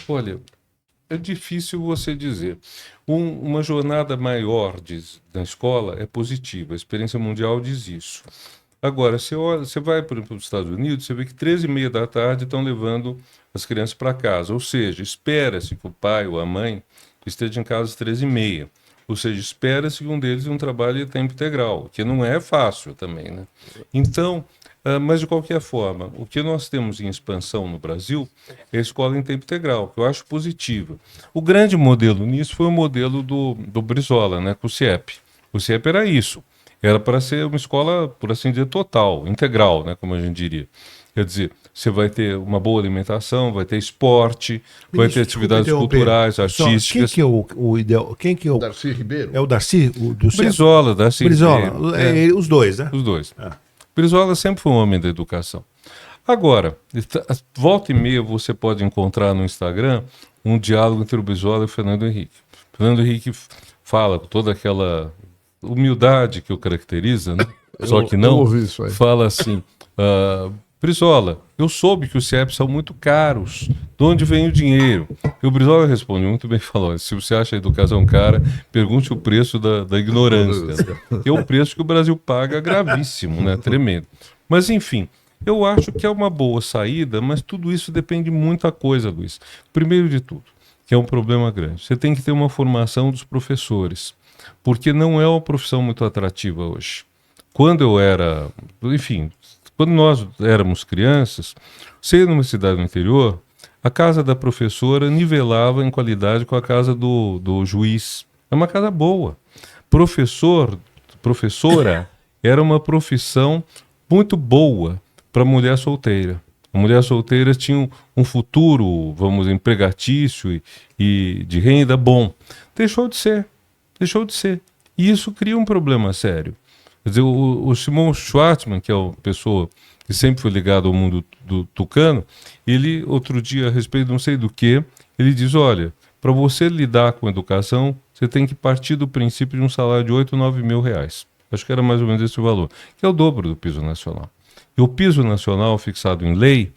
Olha, é difícil você dizer. Uma jornada maior na escola é positiva, a experiência mundial diz isso. Agora, você vai, por exemplo, para os Estados Unidos, você vê que 13h30 da tarde estão levando as crianças para casa. Ou seja, espera-se que o pai ou a mãe esteja em casa às 13h30. Ou seja, espera-se que um deles não trabalhe em tempo integral, que não é fácil também, né? Então, mas de qualquer forma, o que nós temos em expansão no Brasil é a escola em tempo integral, que eu acho positiva. O grande modelo nisso foi o modelo do Brizola, né, com o CIEP. O CIEP era isso. Era para ser uma escola, por assim dizer, total, integral, né, como a gente diria. Quer dizer, você vai ter uma boa alimentação, vai ter esporte, vai ter atividades culturais, artísticas. Quem que é o ideal? Quem que é o Darcy Ribeiro? É o Darcy? Do Brizola, Darcy Brizola. Os dois, né? Os dois. Brizola sempre foi um homem da educação. Agora, volta e meia você pode encontrar no Instagram um diálogo entre o Brizola e o Fernando Henrique. O Fernando Henrique fala com toda aquela humildade que o caracteriza, né? Só que não, ouvi isso aí. fala assim, Brizola, eu soube que os CIEPs são muito caros. De onde vem o dinheiro? E o Brizola responde muito bem, falou, se você acha a educação cara, pergunte o preço da ignorância. Que é o preço que o Brasil paga gravíssimo, né? Tremendo. Mas, enfim, eu acho que é uma boa saída, mas tudo isso depende de muita coisa, Luiz. Primeiro de tudo, que é um problema grande, você tem que ter uma formação dos professores, porque não é uma profissão muito atrativa hoje. Quando eu era, enfim, quando nós éramos crianças, você ia numa cidade no interior, a casa da professora nivelava em qualidade com a casa do juiz. É uma casa boa. Professora era uma profissão muito boa para mulher solteira. A mulher solteira tinha um futuro, vamos dizer, empregatício e de renda bom. Deixou de ser. E isso cria um problema sério. Quer dizer, o Simon Schwartzman, que é uma pessoa que sempre foi ligado ao mundo do tucano, ele, outro dia, a respeito de não sei do que, ele diz, olha, para você lidar com educação, você tem que partir do princípio de um salário de 8, 9 mil reais. Acho que era mais ou menos esse o valor, que é o dobro do piso nacional. E o piso nacional, fixado em lei,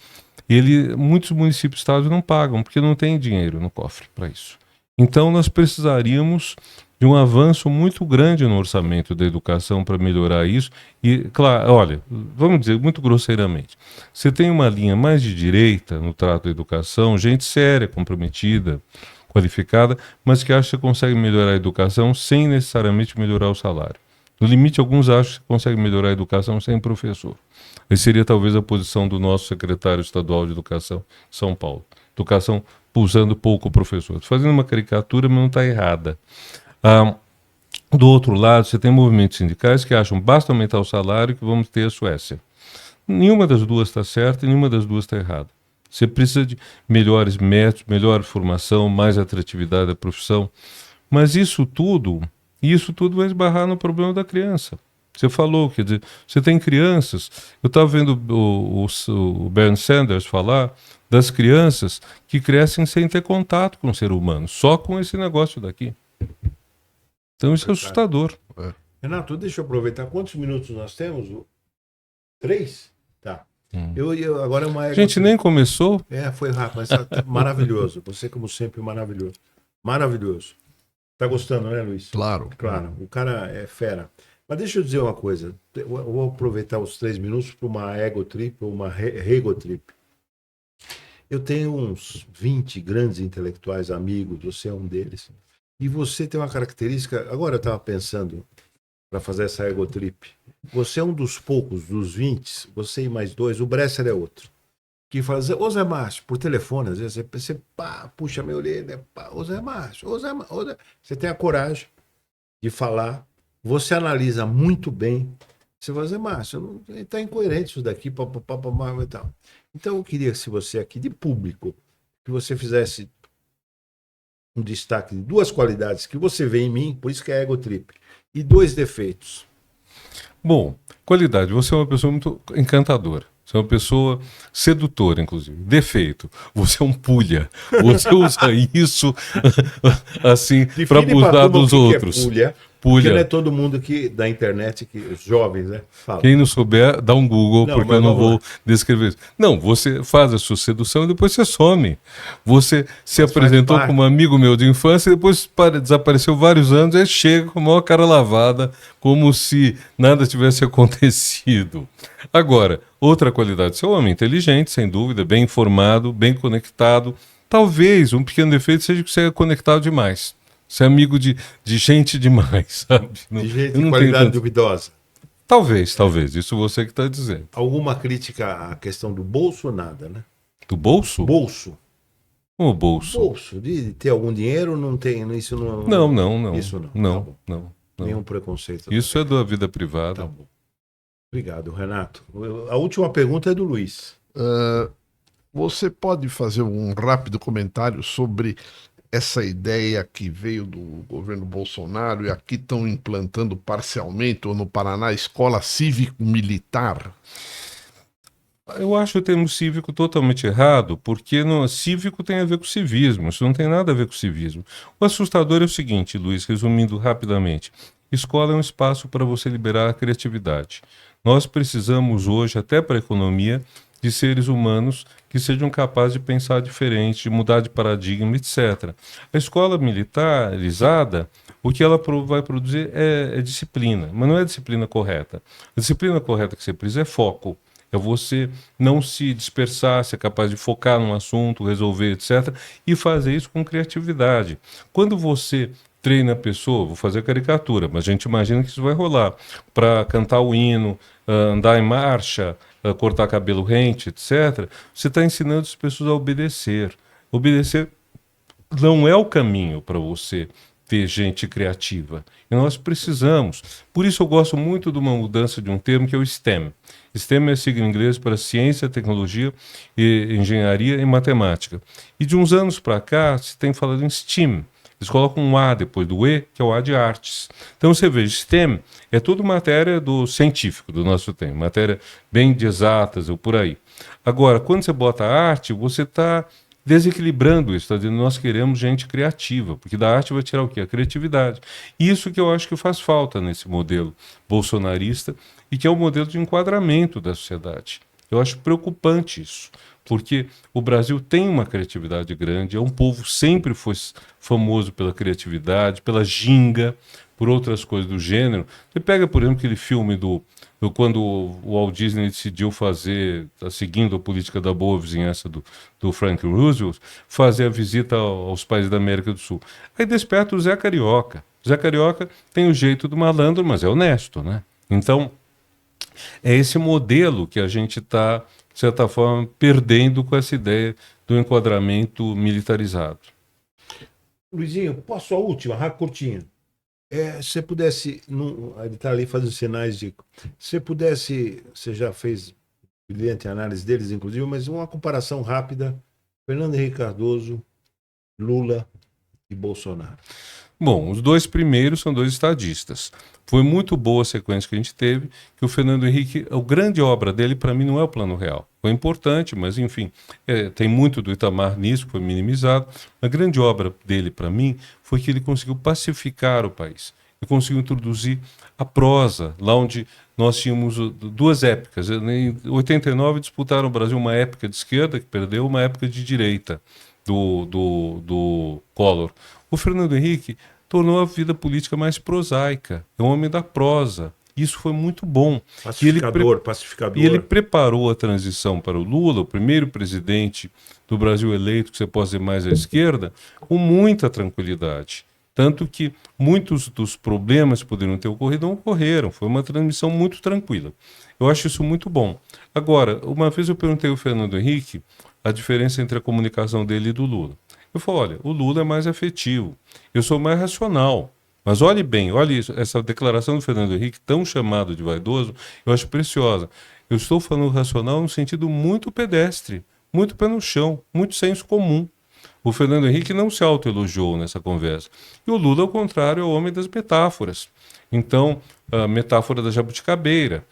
muitos municípios e estados não pagam, porque não tem dinheiro no cofre para isso. Então, nós precisaríamos de um avanço muito grande no orçamento da educação para melhorar isso. E, claro, olha, vamos dizer muito grosseiramente, você tem uma linha mais de direita no trato da educação, gente séria, comprometida, qualificada, mas que acha que consegue melhorar a educação sem necessariamente melhorar o salário. No limite, alguns acham que consegue melhorar a educação sem professor. Essa seria talvez a posição do nosso secretário estadual de Educação de São Paulo. Educação usando pouco o professor. Fazendo uma caricatura, mas não está errada. Do outro lado, você tem movimentos sindicais que acham basta aumentar o salário que vamos ter a Suécia. Nenhuma das duas está certa e nenhuma das duas está errada. Você precisa de melhores métodos, melhor formação, mais atratividade da profissão. Mas isso tudo vai esbarrar no problema da criança. Você falou, quer dizer, você tem crianças. Eu estava vendo o Bernie Sanders falar das crianças que crescem sem ter contato com o ser humano, só com esse negócio daqui. Então isso é assustador. Renato, deixa eu aproveitar. Quantos minutos nós temos? 3? Tá. Agora é uma... A gente nem começou. Foi rápido, mas tá maravilhoso. Você, como sempre, maravilhoso. Maravilhoso. Tá gostando, né, Luiz? Claro. Claro. O cara é fera. Mas deixa eu dizer uma coisa. Eu vou aproveitar os 3 minutos para uma ego trip ou uma rego trip. Eu tenho uns 20 grandes intelectuais amigos, você é um deles. E você tem uma característica... Agora eu estava pensando, para fazer essa ego trip, você é um dos poucos, dos 20, você e mais 2, o Bresser é outro, que fala assim, ô Zé Márcio, por telefone, às vezes você puxa minha orelha, ô Zé Márcio, ô Zé Márcio. Você tem a coragem de falar, você analisa muito bem, você fala, Zé Márcio, está incoerente isso daqui, e tal. Então eu queria, se você aqui, de público, que você fizesse um destaque de 2 qualidades que você vê em mim, por isso que é ego trip, e 2 defeitos. Bom, qualidade. Você é uma pessoa muito encantadora. Você é uma pessoa sedutora, inclusive. Defeito. Você é um pulha. Você usa isso assim para abusar dos outros. Que é pulha. Porque não é todo mundo da internet, os jovens, né? Fala. Quem não souber, dá um Google, porque eu não vou descrever isso. Não, você faz a sua sedução e depois você some. Você se apresentou como amigo meu de infância e depois desapareceu vários anos e chega com a maior cara lavada, como se nada tivesse acontecido. Agora, outra qualidade, você é um homem inteligente, sem dúvida, bem informado, bem conectado. Talvez um pequeno defeito seja que você é conectado demais. Você é amigo de gente demais, sabe? De gente de qualidade duvidosa. Talvez. Isso você que está dizendo. Alguma crítica à questão do bolso ou nada, né? Do bolso? Bolso. O bolso. Bolso. De ter algum dinheiro, não tem. Isso não. Não. Isso não. Não. Nenhum preconceito. Isso é da vida privada. Tá bom. Obrigado, Renato. A última pergunta é do Luiz. Você pode fazer um rápido comentário sobre essa ideia que veio do governo Bolsonaro e aqui estão implantando parcialmente, ou no Paraná, escola cívico-militar? Eu acho o termo cívico totalmente errado, porque cívico tem a ver com civismo, isso não tem nada a ver com civismo. O assustador é o seguinte, Luiz, resumindo rapidamente, escola é um espaço para você liberar a criatividade. Nós precisamos hoje, até para a economia, de seres humanos que sejam capazes de pensar diferente, de mudar de paradigma, etc. A escola militarizada, o que ela vai produzir é disciplina, mas não é a disciplina correta. A disciplina correta que você precisa é foco. É você não se dispersar, ser capaz de focar num assunto, resolver, etc. E fazer isso com criatividade. Quando você treina a pessoa, vou fazer caricatura, mas a gente imagina que isso vai rolar, para cantar o hino, andar em marcha, cortar cabelo rente, etc., você está ensinando as pessoas a obedecer. Obedecer não é o caminho para você ter gente criativa. E nós precisamos. Por isso eu gosto muito de uma mudança de um termo que é o STEM. STEM é sigla em inglês para ciência, tecnologia, engenharia e matemática. E de uns anos para cá se tem falado em STEAM. Eles colocam um A depois do E, que é o A de artes. Então você vê, STEM é tudo matéria do científico, do nosso tempo, matéria bem de exatas ou por aí. Agora, quando você bota arte, você está desequilibrando isso, está dizendo nós queremos gente criativa, porque da arte vai tirar o quê? A criatividade. Isso que eu acho que faz falta nesse modelo bolsonarista e que é o modelo de enquadramento da sociedade. Eu acho preocupante isso, porque o Brasil tem uma criatividade grande, é um povo sempre foi famoso pela criatividade, pela ginga, por outras coisas do gênero. Você pega, por exemplo, aquele filme quando o Walt Disney decidiu fazer, seguindo a política da boa vizinhança do Franklin Roosevelt, fazer a visita aos países da América do Sul. Aí desperta o Zé Carioca. O Zé Carioca tem o jeito do malandro, mas é honesto, né? Então, é esse modelo que a gente está, de certa forma, perdendo com essa ideia do enquadramento militarizado. Luizinho, posso a última, curtinha? Se você pudesse, ele está ali fazendo sinais de. Se você pudesse, você já fez brilhante análise deles, inclusive, mas uma comparação rápida: Fernando Henrique Cardoso, Lula e Bolsonaro. Bom, os dois primeiros são dois estadistas. Foi muito boa a sequência que a gente teve, que o Fernando Henrique, a grande obra dele, para mim, não é o Plano Real. Foi importante, mas, enfim, tem muito do Itamar nisso, foi minimizado. A grande obra dele, para mim, foi que ele conseguiu pacificar o país. Ele conseguiu introduzir a prosa, lá onde nós tínhamos duas épocas. Em 89 disputaram o Brasil uma época de esquerda, que perdeu, uma época de direita do Collor. O Fernando Henrique tornou a vida política mais prosaica. É um homem da prosa. Isso foi muito bom. Pacificador. E ele preparou a transição para o Lula, o primeiro presidente do Brasil eleito, que você pode dizer mais à esquerda, com muita tranquilidade. Tanto que muitos dos problemas que poderiam ter ocorrido não ocorreram. Foi uma transmissão muito tranquila. Eu acho isso muito bom. Agora, uma vez eu perguntei ao Fernando Henrique a diferença entre a comunicação dele e do Lula. Eu falo, olha, o Lula é mais afetivo, eu sou mais racional. Mas olhe bem, olhe isso, essa declaração do Fernando Henrique, tão chamado de vaidoso, eu acho preciosa. Eu estou falando racional no sentido muito pedestre, muito pé no chão, muito senso comum. O Fernando Henrique não se autoelogiou nessa conversa. E o Lula, ao contrário, é o homem das metáforas. Então, a metáfora da jabuticabeira.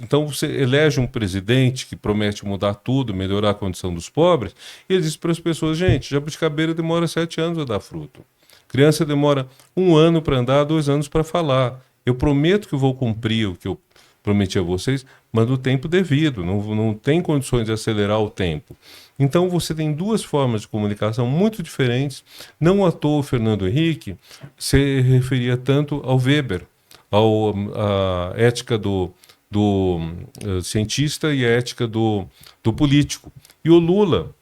Então você elege um presidente que promete mudar tudo, melhorar a condição dos pobres, e ele diz para as pessoas, gente, jabuticabeira demora 7 anos a dar fruto. Criança demora 1 ano para andar, 2 anos para falar. Eu prometo que eu vou cumprir o que eu prometi a vocês, mas no tempo devido, não tem condições de acelerar o tempo. Então você tem duas formas de comunicação muito diferentes. Não à toa o Fernando Henrique se referia tanto ao Weber, à ética do cientista e a ética do político. E o Lula,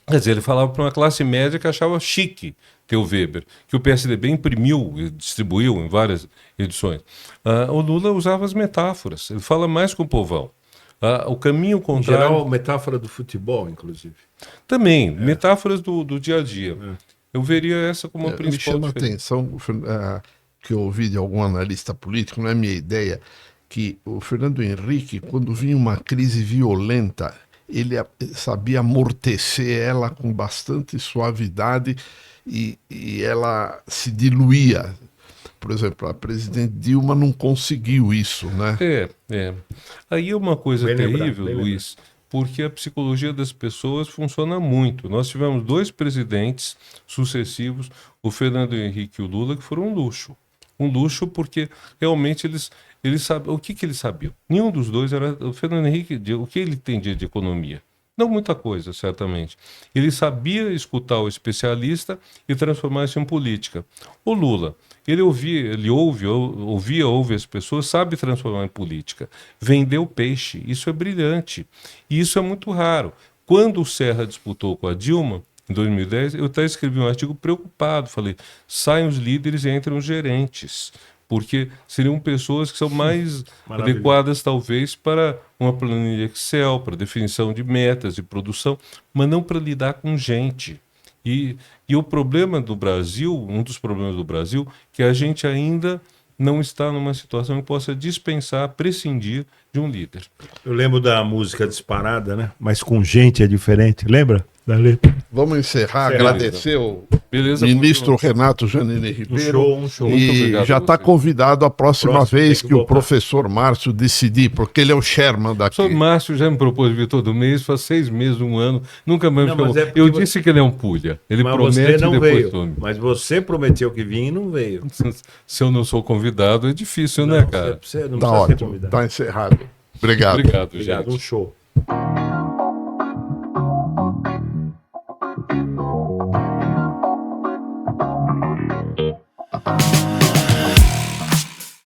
quer dizer, ele falava para uma classe média que achava chique ter o Weber, que o PSDB imprimiu e distribuiu em várias edições. O Lula usava as metáforas, ele fala mais com o povão. O caminho contrário... Em geral, metáfora do futebol, inclusive. Também, metáforas do dia a dia. Eu veria essa como a principal diferença. Me chama a atenção que eu ouvi de algum analista político, não é minha ideia, que o Fernando Henrique, quando vinha uma crise violenta, ele sabia amortecer ela com bastante suavidade e ela se diluía. Por exemplo, a presidente Dilma não conseguiu isso, né? Aí é uma coisa terrível, Luiz, porque a psicologia das pessoas funciona muito. Nós tivemos 2 presidentes sucessivos, o Fernando Henrique e o Lula, que foram um luxo. Um luxo porque realmente eles ele sabe, o que ele sabia? Nenhum dos dois era o Fernando Henrique, o que ele entendia de economia? Não muita coisa, certamente. Ele sabia escutar o especialista e transformar isso em política. O Lula, ele ouve as pessoas, sabe transformar em política. Vendeu peixe, isso é brilhante. E isso é muito raro. Quando o Serra disputou com a Dilma, em 2010, eu até escrevi um artigo preocupado. Falei, saem os líderes e entram os gerentes. Porque seriam pessoas que são mais adequadas, talvez, para uma planilha Excel, para definição de metas de produção, mas não para lidar com gente. E o problema do Brasil, um dos problemas do Brasil, que a gente ainda não está numa situação que possa dispensar, prescindir de um líder. Eu lembro da música Disparada, né? Mas com gente é diferente, lembra? Da letra. Vamos encerrar, Beleza. agradecer o Beleza, ministro Renato Janine Ribeiro. Um show. Muito E obrigado já a está você. convidado a próxima Próximo, vez tem que que o voltar. professor Márcio decidir, porque ele é o Sherman O daqui. senhor Márcio já me propôs vir todo mês, faz 6 meses, 1 ano, nunca mais Não, me chamou. mas é porque Eu você- disse que ele é um pulha. Ele Mas promete você e não depois veio. some. Mas você prometeu que vinha e não veio. Se eu não sou convidado, é difícil, Não, né, cara? Você não Tá precisa ser ótimo, convidado. tá encerrado. Obrigado. Obrigado, Obrigado, gente. um show.